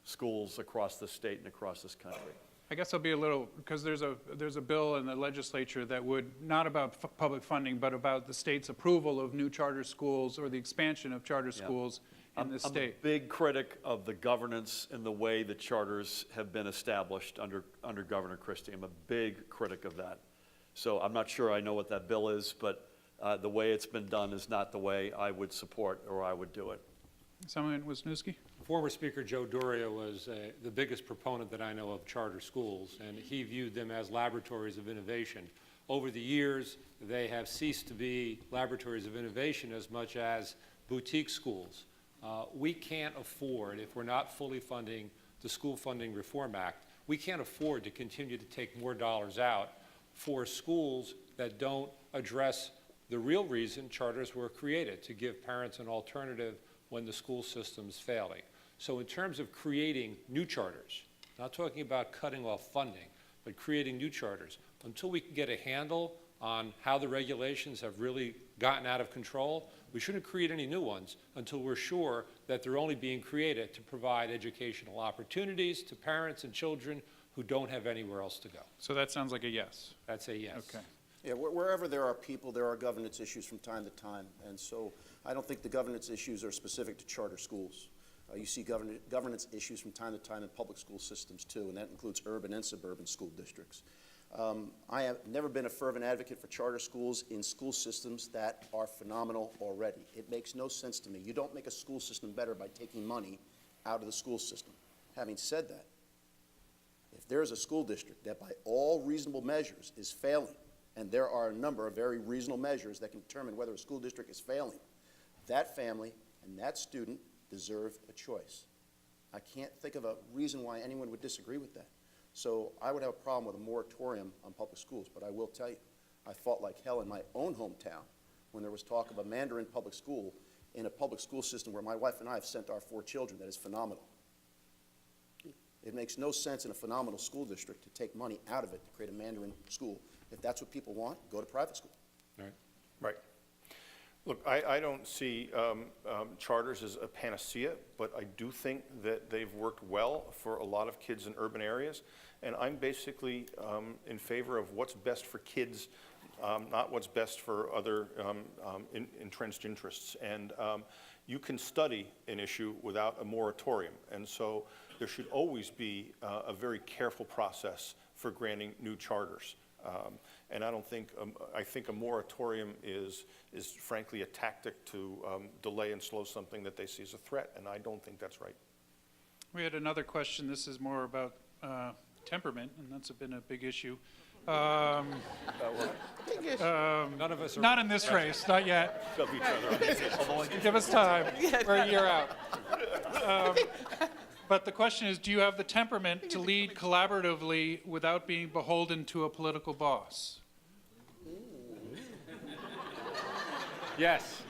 schools across the state and across this country. I guess I'll be a little, because there's a bill in the legislature that would, not about public funding, but about the state's approval of new charter schools or the expansion of charter schools in the state. I'm a big critic of the governance and the way the charters have been established under Governor Christie. I'm a big critic of that. So I'm not sure I know what that bill is, but the way it's been done is not the way I would support or I would do it. Someone, Wisniewski? Former Speaker Joe Doria was the biggest proponent that I know of charter schools, and he viewed them as laboratories of innovation. Over the years, they have ceased to be laboratories of innovation as much as boutique schools. We can't afford, if we're not fully funding the School Funding Reform Act, we can't afford to continue to take more dollars out for schools that don't address the real reason charters were created, to give parents an alternative when the school system's failing. So in terms of creating new charters, not talking about cutting off funding, but creating new charters, until we can get a handle on how the regulations have really gotten out of control, we shouldn't create any new ones until we're sure that they're only being created to provide educational opportunities to parents and children who don't have anywhere else to go. So that sounds like a yes. That's a yes. Okay. Yeah, wherever there are people, there are governance issues from time to time. And so I don't think the governance issues are specific to charter schools. You see governance issues from time to time in public school systems too, and that includes urban and suburban school districts. I have never been a fervent advocate for charter schools in school systems that are phenomenal already. It makes no sense to me. You don't make a school system better by taking money out of the school system. Having said that, if there is a school district that by all reasonable measures is failing, and there are a number of very reasonable measures that can determine whether a school district is failing, that family and that student deserve a choice. I can't think of a reason why anyone would disagree with that. So I would have a problem with a moratorium on public schools, but I will tell you, I fought like hell in my own hometown when there was talk of a Mandarin public school in a public school system where my wife and I have sent our 4 children that is phenomenal. It makes no sense in a phenomenal school district to take money out of it to create a Mandarin school. If that's what people want, go to private school. Right. Right. Look, I don't see charters as a panacea, but I do think that they've worked well for a lot of kids in urban areas. And I'm basically in favor of what's best for kids, not what's best for other entrenched interests. And you can study an issue without a moratorium. And so there should always be a very careful process for granting new charters. And I don't think, I think a moratorium is frankly a tactic to delay and slow something that they see as a threat, and I don't think that's right. We had another question. This is more about temperament, and that's been a big issue. None of us are. Not in this race, not yet. Shove each other on. Give us time. We're a year out. But the question is, do you have the temperament to lead collaboratively without being beholden to a political boss? Yes.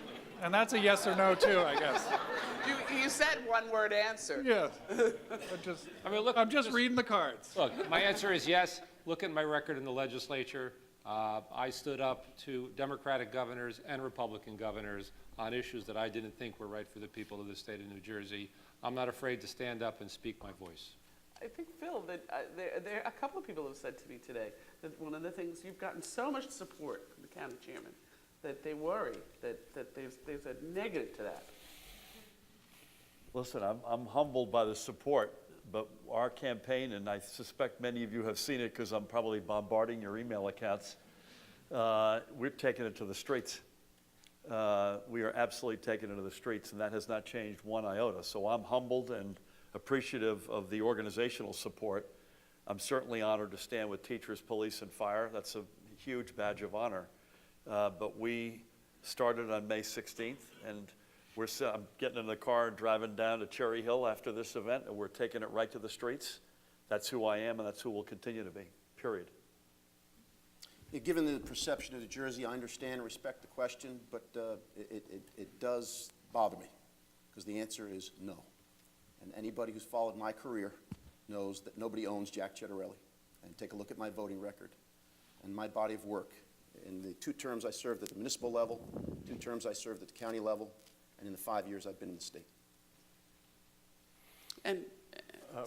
And that's a yes or no, too, I guess. You said one-word answer. Yeah. I mean, look. I'm just reading the cards. Look, my answer is yes. Look at my record in the legislature. I stood up to Democratic governors and Republican governors on issues that I didn't think were right for the people of the state of New Jersey. I'm not afraid to stand up and speak my voice. I think, Phil, that a couple of people have said to me today that one of the things, you've gotten so much support from the county chairman that they worry that there's a negative to that. Listen, I'm humbled by the support, but our campaign, and I suspect many of you have seen it because I'm probably bombarding your email accounts, we're taking it to the streets. We are absolutely taking it to the streets, and that has not changed one iota. So I'm humbled and appreciative of the organizational support. I'm certainly honored to stand with teachers, police, and fire. That's a huge badge of honor. But we started on May 16th, and I'm getting in the car and driving down to Cherry Hill after this event, and we're taking it right to the streets. That's who I am, and that's who we'll continue to be, period. Yeah, given the perception of New Jersey, I understand and respect the question, but it does bother me, because the answer is no. And anybody who's followed my career knows that nobody owns Jack Chittarelli. And take a look at my voting record and my body of work. In the 2 terms I served at the municipal level, 2 terms I served at the county level, and in the 5 years I've been in the state. And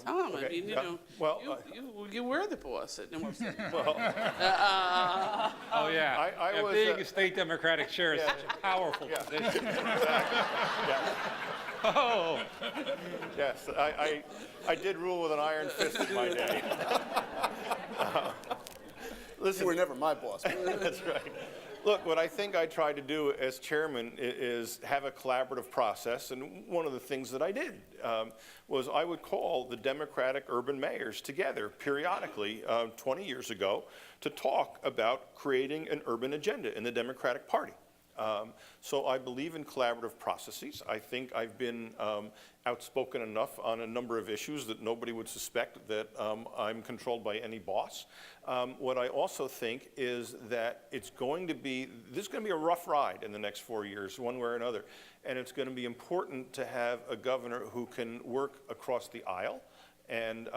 tell him, I okay, mean, yeah. Well, you were the boss at New York City. Oh, yeah. I was, being a state Democratic chair is such a powerful position. yes, Oh. yes, I did rule with an iron fist in my day. Listen, You were never my boss. that's right. Look, what I think I tried to do as chairman is have a collaborative process, and one of the things that I did was I would call the Democratic urban mayors together periodically 20 years ago to talk about creating an urban agenda in the Democratic Party. So I believe in collaborative processes. I think I've been outspoken enough on a number of issues that nobody would suspect that I'm controlled by any boss. What I also think is that this is going to be a rough ride in the next 4 years, one way or another. And it's going to be important to have a governor who can work across the aisle and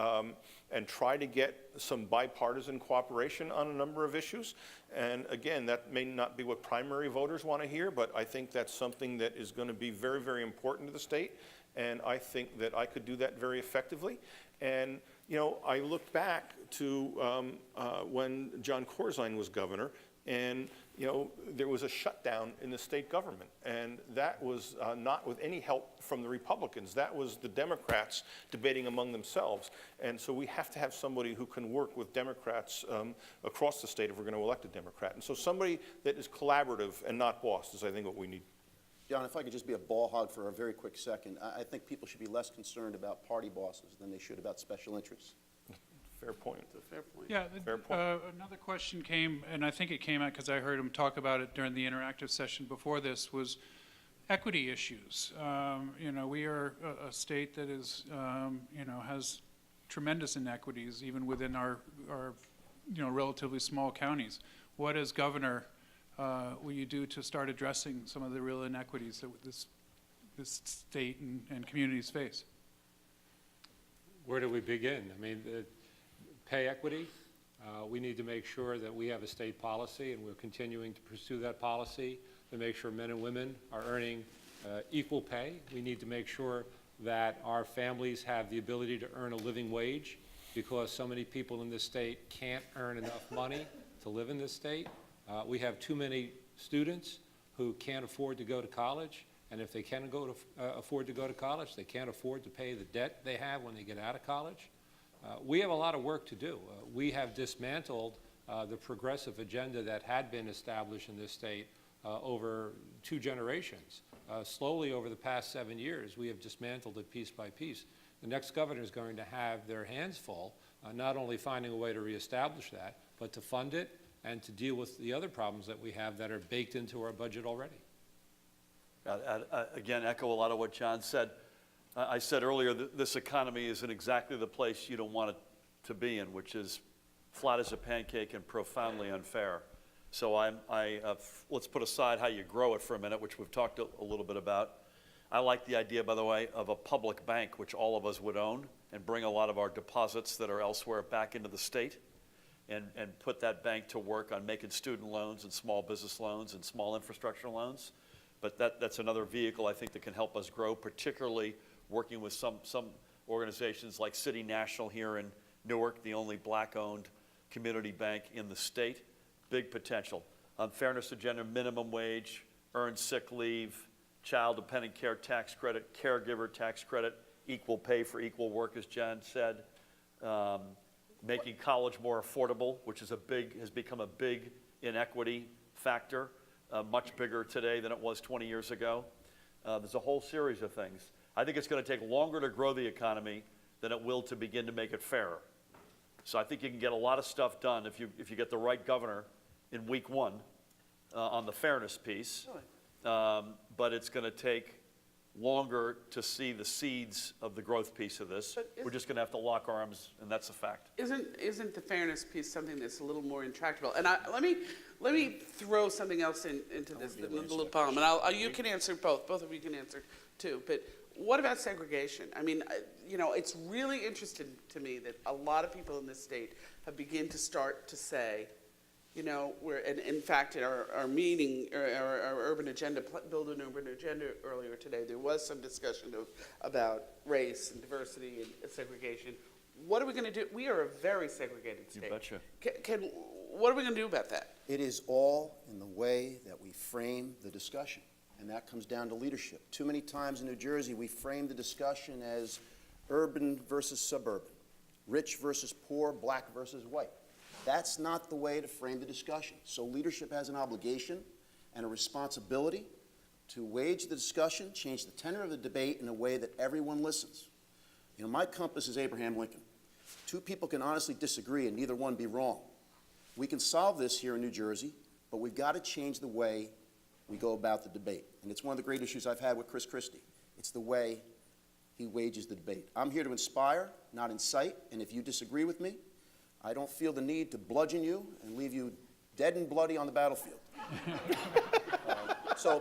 try to get some bipartisan cooperation on a number of issues. And again, that may not be what primary voters want to hear, but I think that's something that is going to be very, very important to the state. And I think that I could do that very effectively. And, you know, I look back to when John Corzine was governor, and, you know, there was a shutdown in the state government. And that was not with any help from the Republicans. That was the Democrats debating among themselves. And so we have to have somebody who can work with Democrats across the state if we're going to elect a Democrat. And so somebody that is collaborative and not boss is, I think, what we need. John, if I could just be a ball hog for a very quick second, I think people should be less concerned about party bosses than they should about special interests. Fair point. That's a fair point. Yeah, Fair point. another question came, and I think it came out because I heard him talk about it during the interactive session before this, was equity issues. You know, we are a state that is, you know, has tremendous inequities even within our you know, relatively small counties. What as governor will you do to start addressing some of the real inequities that this this state and communities face. Where do we begin? I mean, pay equity, we need to make sure that we have a state policy, and we're continuing to pursue that policy to make sure men and women are earning equal pay. We need to make sure that our families have the ability to earn a living wage, because so many people in this state can't earn enough money to live in this state. We have too many students who can't afford to go to college, and if they can afford to go to college, they can't afford to pay the debt they have when they get out of college. We have a lot of work to do. We have dismantled the progressive agenda that had been established in this state over 2 generations. Slowly over the past 7 years, we have dismantled it piece by piece. The next governor is going to have their hands full, not only finding a way to reestablish that, but to fund it and to deal with the other problems that we have that are baked into our budget already. Again, echo a lot of what John said. I said earlier that this economy is in exactly the place you don't want it to be in, which is flat as a pancake and profoundly unfair. So let's put aside how you grow it for a minute, which we've talked a little bit about. I like the idea, by the way, of a public bank, which all of us would own, and bring a lot of our deposits that are elsewhere back into the state, and put that bank to work on making student loans and small business loans and small infrastructure loans. But that's another vehicle, I think, that can help us grow, particularly working with some organizations like City National here in Newark, the only black-owned community bank in the state. Big potential. On fairness agenda, minimum wage, earned sick leave, child-dependent care tax credit, caregiver tax credit, equal pay for equal work, as John said, making college more affordable, which is has become a big inequity factor, much bigger today than it was 20 years ago. There's a whole series of things. I think it's going to take longer to grow the economy than it will to begin to make it fairer. So I think you can get a lot of stuff done if you get the right governor in week 1 on the fairness piece. But it's going to take longer to see the seeds of the growth piece of this. We're just going to have to lock arms, and that's a fact. Isn't the fairness piece something that's a little more intractable? And let me throw something else into this, the little poem, and you can answer both. Both of you can answer too. But what about segregation? I mean, it's really interesting to me that a lot of people in this state have begun to start to say, and in fact, at our meeting, our urban agenda, build an urban agenda earlier today, there was some discussion about race and diversity and segregation. What are we going to do? We are a very segregated state. You betcha. What are we going to do about that? It is all in the way that we frame the discussion, and that comes down to leadership. Too many times in New Jersey, we frame the discussion as urban versus suburban, rich versus poor, black versus white. That's not the way to frame the discussion. So leadership has an obligation and a responsibility to wage the discussion, change the tenor of the debate in a way that everyone listens. My compass is Abraham Lincoln. 2 people can honestly disagree and neither one be wrong. We can solve this here in New Jersey, but we've got to change the way we go about the debate. And it's one of the great issues I've had with Chris Christie. It's the way he wages the debate. I'm here to inspire, not incite, and if you disagree with me, I don't feel the need to bludgeon you and leave you dead and bloody on the battlefield.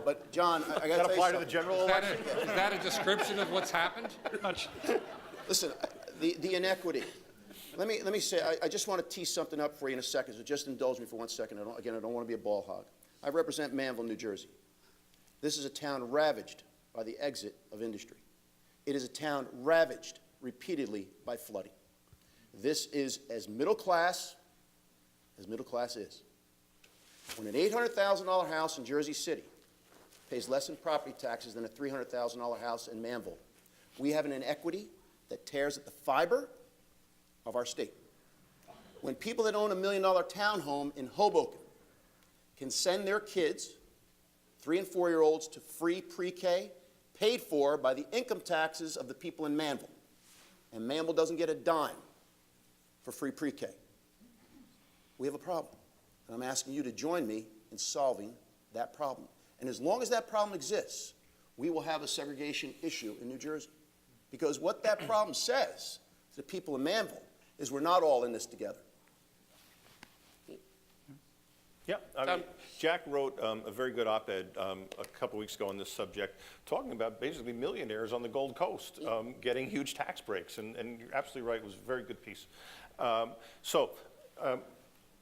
But John, I got to tell you apply to something. the general election? Is that a description of what's happened? Listen, the inequity. Let me say, I just want to tee something up for you in a second, so just indulge me for 1 second. I don't want to be a ball hog. I represent Manville, New Jersey. This is a town ravaged by the exit of industry. It is a town ravaged repeatedly by flooding. This is as middle class is. When an $800,000 house in Jersey City pays less in property taxes than a $300,000 house in Manville, we have an inequity that tears at the fiber of our state. When people that own $1 million townhome in Hoboken can send their kids, 3- and 4-year-olds, to free pre-K, paid for by the income taxes of the people in Manville, and Manville doesn't get a dime for free pre-K, we have a problem. And I'm asking you to join me in solving that problem. And as long as that problem exists, we will have a segregation issue in New Jersey. Because what that problem says to the people in Manville is we're not all in this together. Yeah, I mean, Jack wrote a very good op-ed a couple weeks ago on this subject, talking about basically millionaires on the Gold Coast getting huge tax breaks, and you're absolutely right, it was a very good piece.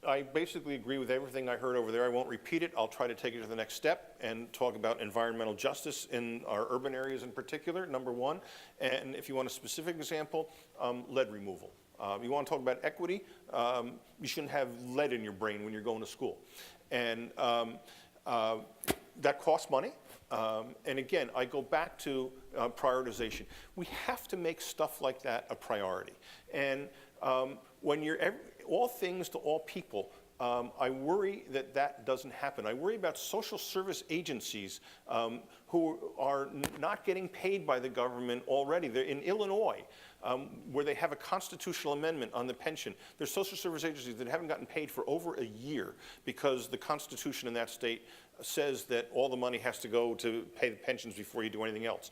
I basically agree with everything I heard over there. I won't repeat it. I'll try to take it to the next step and talk about environmental justice in our urban areas in particular, number one. And if you want a specific example, lead removal. You want to talk about equity, you shouldn't have lead in your brain when you're going to school. And that costs money. And again, I go back to prioritization. We have to make stuff like that a priority. And when you're all things to all people, I worry that that doesn't happen. I worry about social service agencies who are not getting paid by the government already. They're in Illinois, where they have a constitutional amendment on the pension. There's social service agencies that haven't gotten paid for over a year because the Constitution in that state says that all the money has to go to pay the pensions before you do anything else.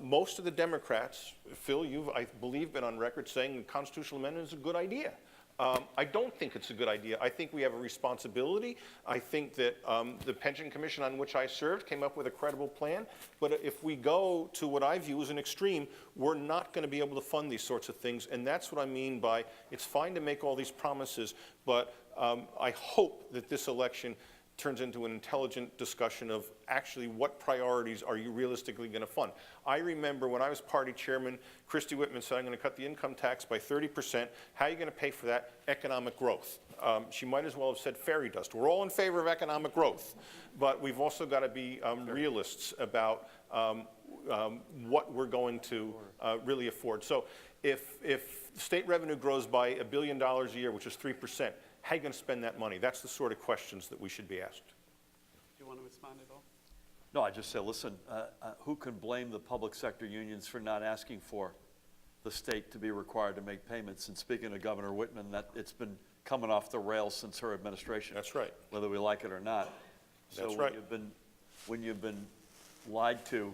Most of the Democrats, Phil, you've, I believe, been on record saying the constitutional amendment is a good idea. I don't think it's a good idea. I think we have a responsibility. I think that the Pension Commission on which I served came up with a credible plan. But if we go to what I view as an extreme, we're not going to be able to fund these sorts of things. And that's what I mean by it's fine to make all these promises, but I hope that this election turns into an intelligent discussion of actually what priorities are you realistically going to fund. I remember when I was party chairman, Christy Whitman said, I'm going to cut the income tax by 30%. How are you going to pay for that? Economic growth. She might as well have said fairy dust. We're all in favor of economic growth, but we've also got to be realists about what we're going to really afford. So if state revenue grows by $1 billion a year, which is 3%, how are you going to spend that money? That's the sort of questions that we should be asked. Do you want to respond at all? No, I just say, listen, who can blame the public sector unions for not asking for the state to be required to make payments? And speaking of Governor Whitman, that it's been coming off the rails since her administration. That's right. Whether we like it or not. That's so right. When you've been lied to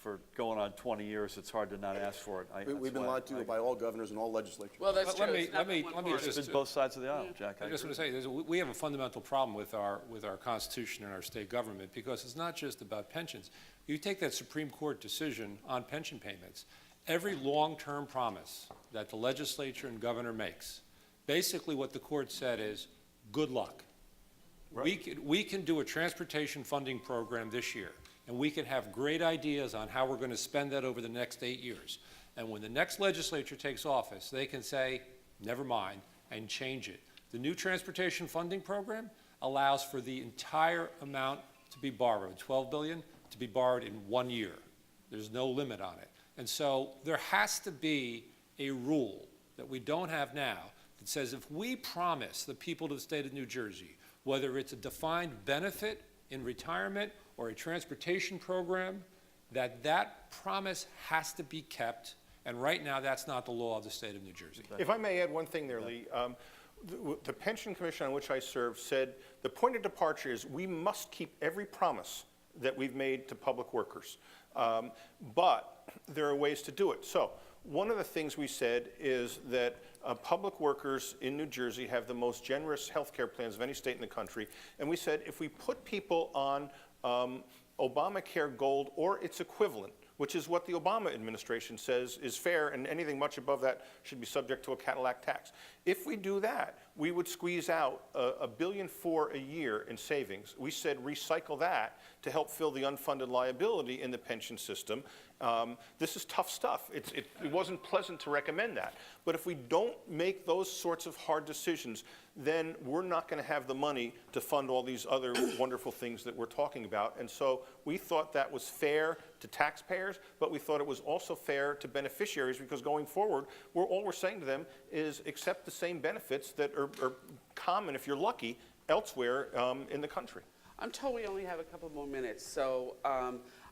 for going on 20 years, it's hard to not ask for it. We've been lied to by all governors and all legislatures. Well, that's Let true. me- It's not let me- one let me party. just- It's been both sides of the aisle, Jack. I just agree. want to say, we have a fundamental problem with our Constitution and our state government because it's not just about pensions. You take that Supreme Court decision on pension payments, every long-term promise that the legislature and governor makes, basically what the court said is, good luck. Right. We can do a transportation funding program this year, and we can have great ideas on how we're going to spend that over the next 8 years. And when the next legislature takes office, they can say, never mind, and change it. The new transportation funding program allows for the entire amount to be borrowed, $12 billion, to be borrowed in 1 year. There's no limit on it. And so there has to be a rule that we don't have now that says if we promise the people of the state of New Jersey, whether it's a defined benefit in retirement or a transportation program, that promise has to be kept. And right now, that's not the law of the state of New Jersey. If I may add one thing there, Lee. The Pension Commission on which I serve said the point of departure is we must keep every promise that we've made to public workers. But there are ways to do it. So one of the things we said is that public workers in New Jersey have the most generous health care plans of any state in the country. And we said if we put people on Obamacare Gold or its equivalent, which is what the Obama administration says is fair, and anything much above that should be subject to a Cadillac tax. If we do that, we would squeeze out $1.4 billion a year in savings. We said recycle that to help fill the unfunded liability in the pension system. This is tough stuff. It wasn't pleasant to recommend that. But if we don't make those sorts of hard decisions, then we're not going to have the money to fund all these other wonderful things that we're talking about. And so we thought that was fair to taxpayers, but we thought it was also fair to beneficiaries because going forward, all we're saying to them is accept the same benefits that are common, if you're lucky, elsewhere in the country. I'm told we only have a couple more minutes, so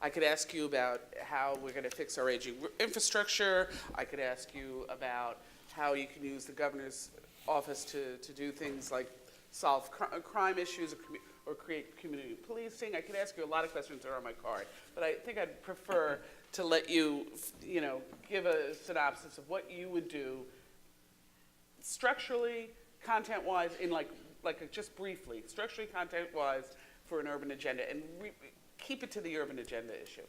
I could ask you about how we're going to fix our aging infrastructure. I could ask you about how you can use the governor's office to do things like solve crime issues or create community policing. I could ask you a lot of questions that are on my card, but I think I'd prefer to let you, give a synopsis of what you would do structurally content-wise, in just briefly, structurally, content-wise, for an urban agenda, and keep it to the urban agenda issue.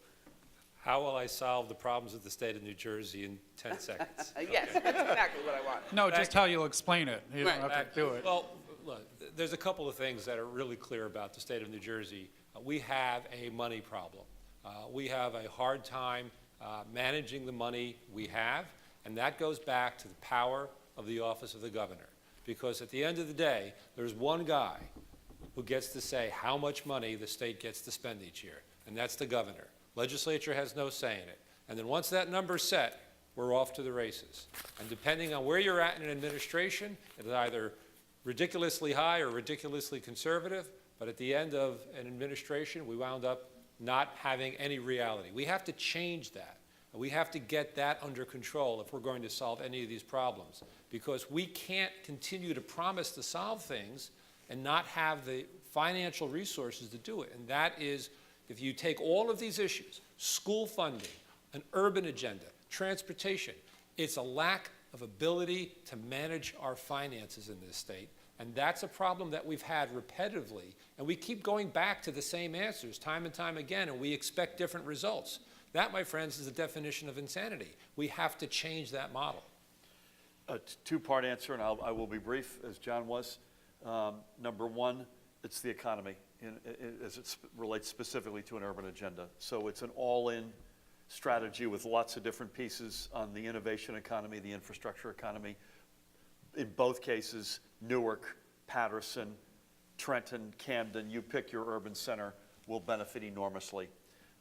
How will I solve the problems of the state of New Jersey in 10 seconds? Yes, that's exactly what I want. No, just how you'll explain it. You don't Right. have to do it. Well, look, there's a couple of things that are really clear about the state of New Jersey. We have a money problem. We have a hard time managing the money we have, and that goes back to the power of the office of the governor. Because at the end of the day, there's one guy who gets to say how much money the state gets to spend each year, and that's the governor. Legislature has no say in it. And then once that number's set, we're off to the races. And depending on where you're at in an administration, it's either ridiculously high or ridiculously conservative, but at the end of an administration, we wound up not having any reality. We have to change that. And we have to get that under control if we're going to solve any of these problems. Because we can't continue to promise to solve things and not have the financial resources to do it. And that is, if you take all of these issues, school funding, an urban agenda, transportation, it's a lack of ability to manage our finances in this state. And that's a problem that we've had repetitively. And we keep going back to the same answers time and time again, and we expect different results. That, my friends, is the definition of insanity. We have to change that model. A two-part answer, and I will be brief, as John was. Number one, it's the economy, as it relates specifically to an urban agenda. So it's an all-in strategy with lots of different pieces on the innovation economy, the infrastructure economy. In both cases, Newark, Patterson, Trenton, Camden, you pick your urban center, will benefit enormously.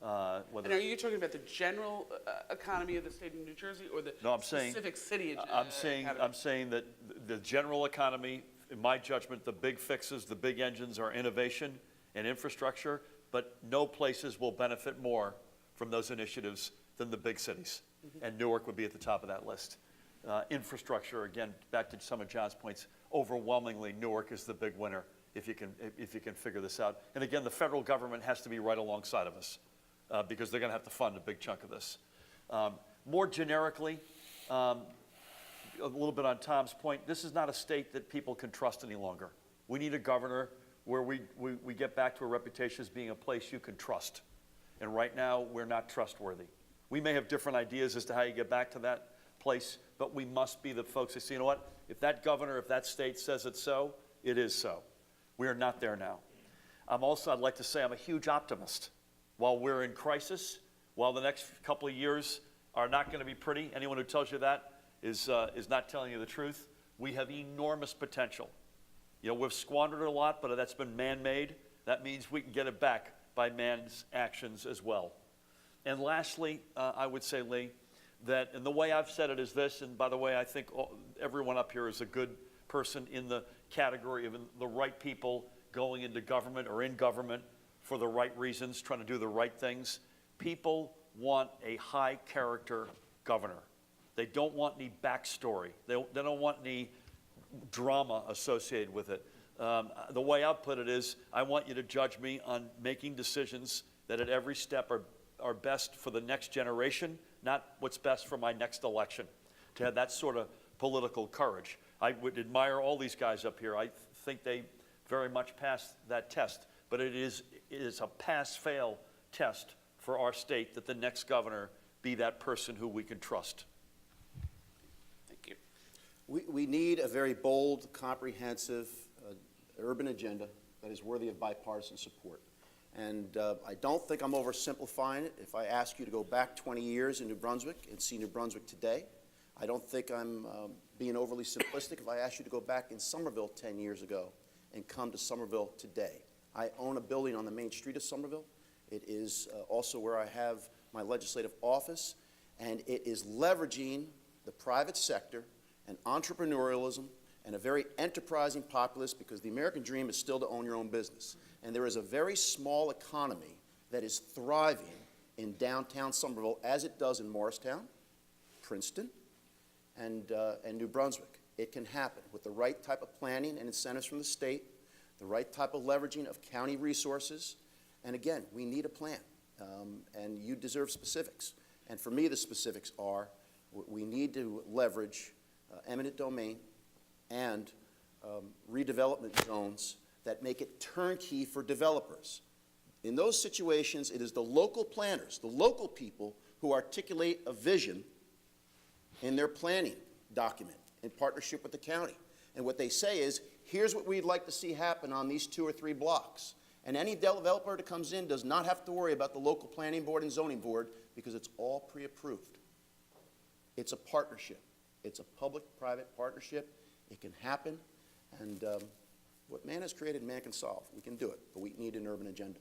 And are you talking about the general economy of the state of New Jersey, or the specific city economy? I'm saying that the general economy, in my judgment, the big fixes, the big engines are innovation and infrastructure, but no places will benefit more from those initiatives than the big cities. Mm-hmm. And Newark would be at the top of that list. Infrastructure, again, back to some of John's points, overwhelmingly Newark is the big winner if you can figure this out. And again, the federal government has to be right alongside of us. Because they're going to have to fund a big chunk of this. More generically, a little bit on Tom's point, this is not a state that people can trust any longer. We need a governor where we get back to a reputation as being a place you can trust. And right now, we're not trustworthy. We may have different ideas as to how you get back to that place, but we must be the folks that say, you know what, if that governor, if that state says it's so, it is so. We are not there now. I'd like to say I'm a huge optimist. While we're in crisis, while the next couple of years are not going to be pretty, anyone who tells you that is not telling you the truth. We have enormous potential. You know, we've squandered a lot, but that's been man-made. That means we can get it back by man's actions as well. And lastly, I would say, Lee, that, and the way I've said it is this, and by the way, I think everyone up here is a good person in the category of the right people going into government or in government for the right reasons, trying to do the right things. People want a high-character governor. They don't want any backstory. They don't want any drama associated with it. The way I put it is, I want you to judge me on making decisions that at every step are best for the next generation, not what's best for my next election. To have that sort of political courage. I would admire all these guys up here. I think they very much passed that test. But it is a pass-fail test for our state that the next governor be that person who we can trust. Thank you. We need a very bold, comprehensive urban agenda that is worthy of bipartisan support. And I don't think I'm oversimplifying it if I ask you to go back 20 years in New Brunswick and see New Brunswick today. I don't think I'm being overly simplistic if I ask you to go back in Somerville 10 years ago and come to Somerville today. I own a building on the main street of Somerville. It is also where I have my legislative office, and it is leveraging the private sector and entrepreneurialism and a very enterprising populace, because the American dream is still to own your own business. And there is a very small economy that is thriving in downtown Somerville, as it does in Morristown, Princeton, and New Brunswick. It can happen with the right type of planning and incentives from the state, the right type of leveraging of county resources. And again, we need a plan, and you deserve specifics. And for me, the specifics are we need to leverage eminent domain and redevelopment zones that make it turnkey for developers. In those situations, it is the local planners, the local people who articulate a vision in their planning document in partnership with the county. And what they say is, here's what we'd like to see happen on these 2 or 3 blocks. And any developer that comes in does not have to worry about the local planning board and zoning board because it's all pre-approved. It's a partnership. It's a public-private partnership. It can happen. And what man has created, man can solve. We can do it, but we need an urban agenda.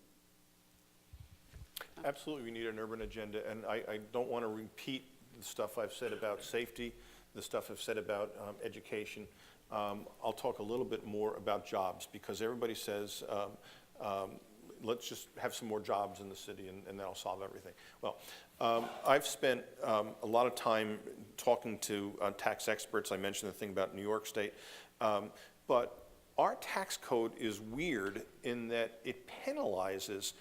Absolutely, we need an urban agenda, and I don't want to repeat the stuff I've said about safety, the stuff I've said about education. I'll talk a little bit more about jobs, because everybody says, let's just have some more jobs in the city and that'll solve everything. Well, I've spent a lot of time talking to tax experts. I mentioned the thing about New York State, but our tax code is weird in that it penalizes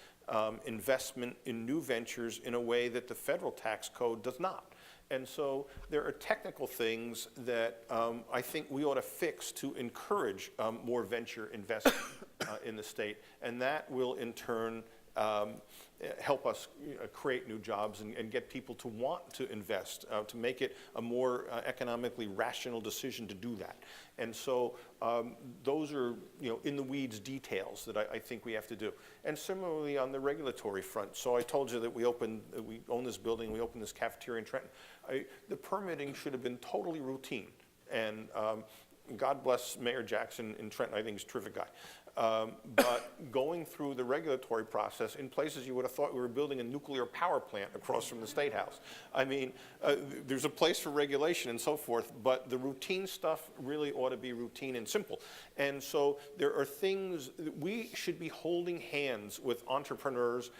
investment in new ventures in a way that the federal tax code does not. And so there are technical things that I think we ought to fix to encourage more venture investment in the state, and that will in turn help us create new jobs and get people to want to invest, to make it a more economically rational decision to do that. And so those are, in the weeds details that I think we have to do. And similarly on the regulatory front. So I told you that we own this building, we opened this cafeteria in Trenton. The permitting should have been totally routine. And God bless Mayor Jackson in Trenton, I think he's a terrific guy. But going through the regulatory process in places you would have thought we were building a nuclear power plant across from the State House. I mean, there's a place for regulation and so forth, but the routine stuff really ought to be routine and simple. And so there are things that we should be holding hands with entrepreneurs,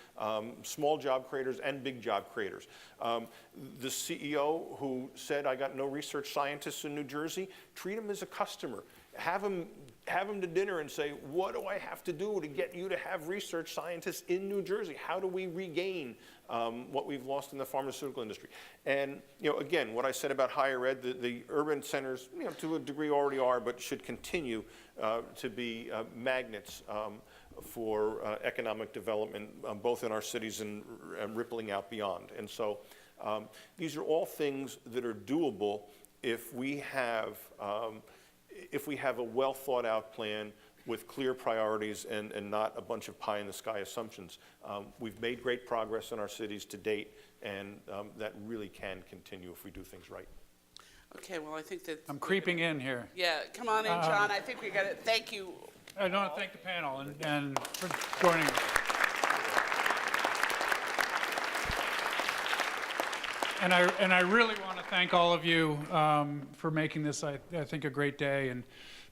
small job creators and big job creators. The CEO who said, I got no research scientists in New Jersey, treat him as a customer. Have him to dinner and say, what do I have to do to get you to have research scientists in New Jersey? How do we regain what we've lost in the pharmaceutical industry? And again, what I said about higher ed, the urban centers, to a degree already are, but should continue to be magnets for economic development, both in our cities and rippling out beyond. And so these are all things that are doable if we have a well thought out plan with clear priorities and not a bunch of pie in the sky assumptions. We've made great progress in our cities to date, and that really can continue if we do things right. Okay, well, I think that... I'm creeping in here. Yeah, come on in, John. I think we got it. Thank you. I want to thank the panel and for joining us. And I really want to thank all of you for making this, I think, a great day. And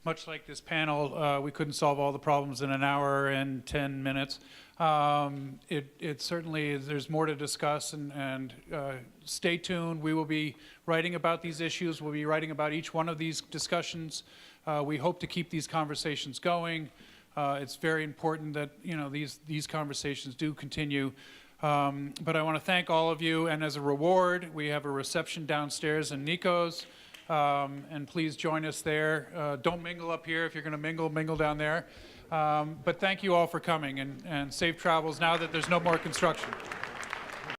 much like this panel, we couldn't solve all the problems in an hour and 10 minutes. It certainly, there's more to discuss, and stay tuned. We will be writing about these issues. We'll be writing about each one of these discussions. We hope to keep these conversations going. It's very important that these conversations do continue. But I want to thank all of you, and as a reward, we have a reception downstairs in Nico's, and please join us there. Don't mingle up here. If you're going to mingle down there. But thank you all for coming, and safe travels now that there's no more construction.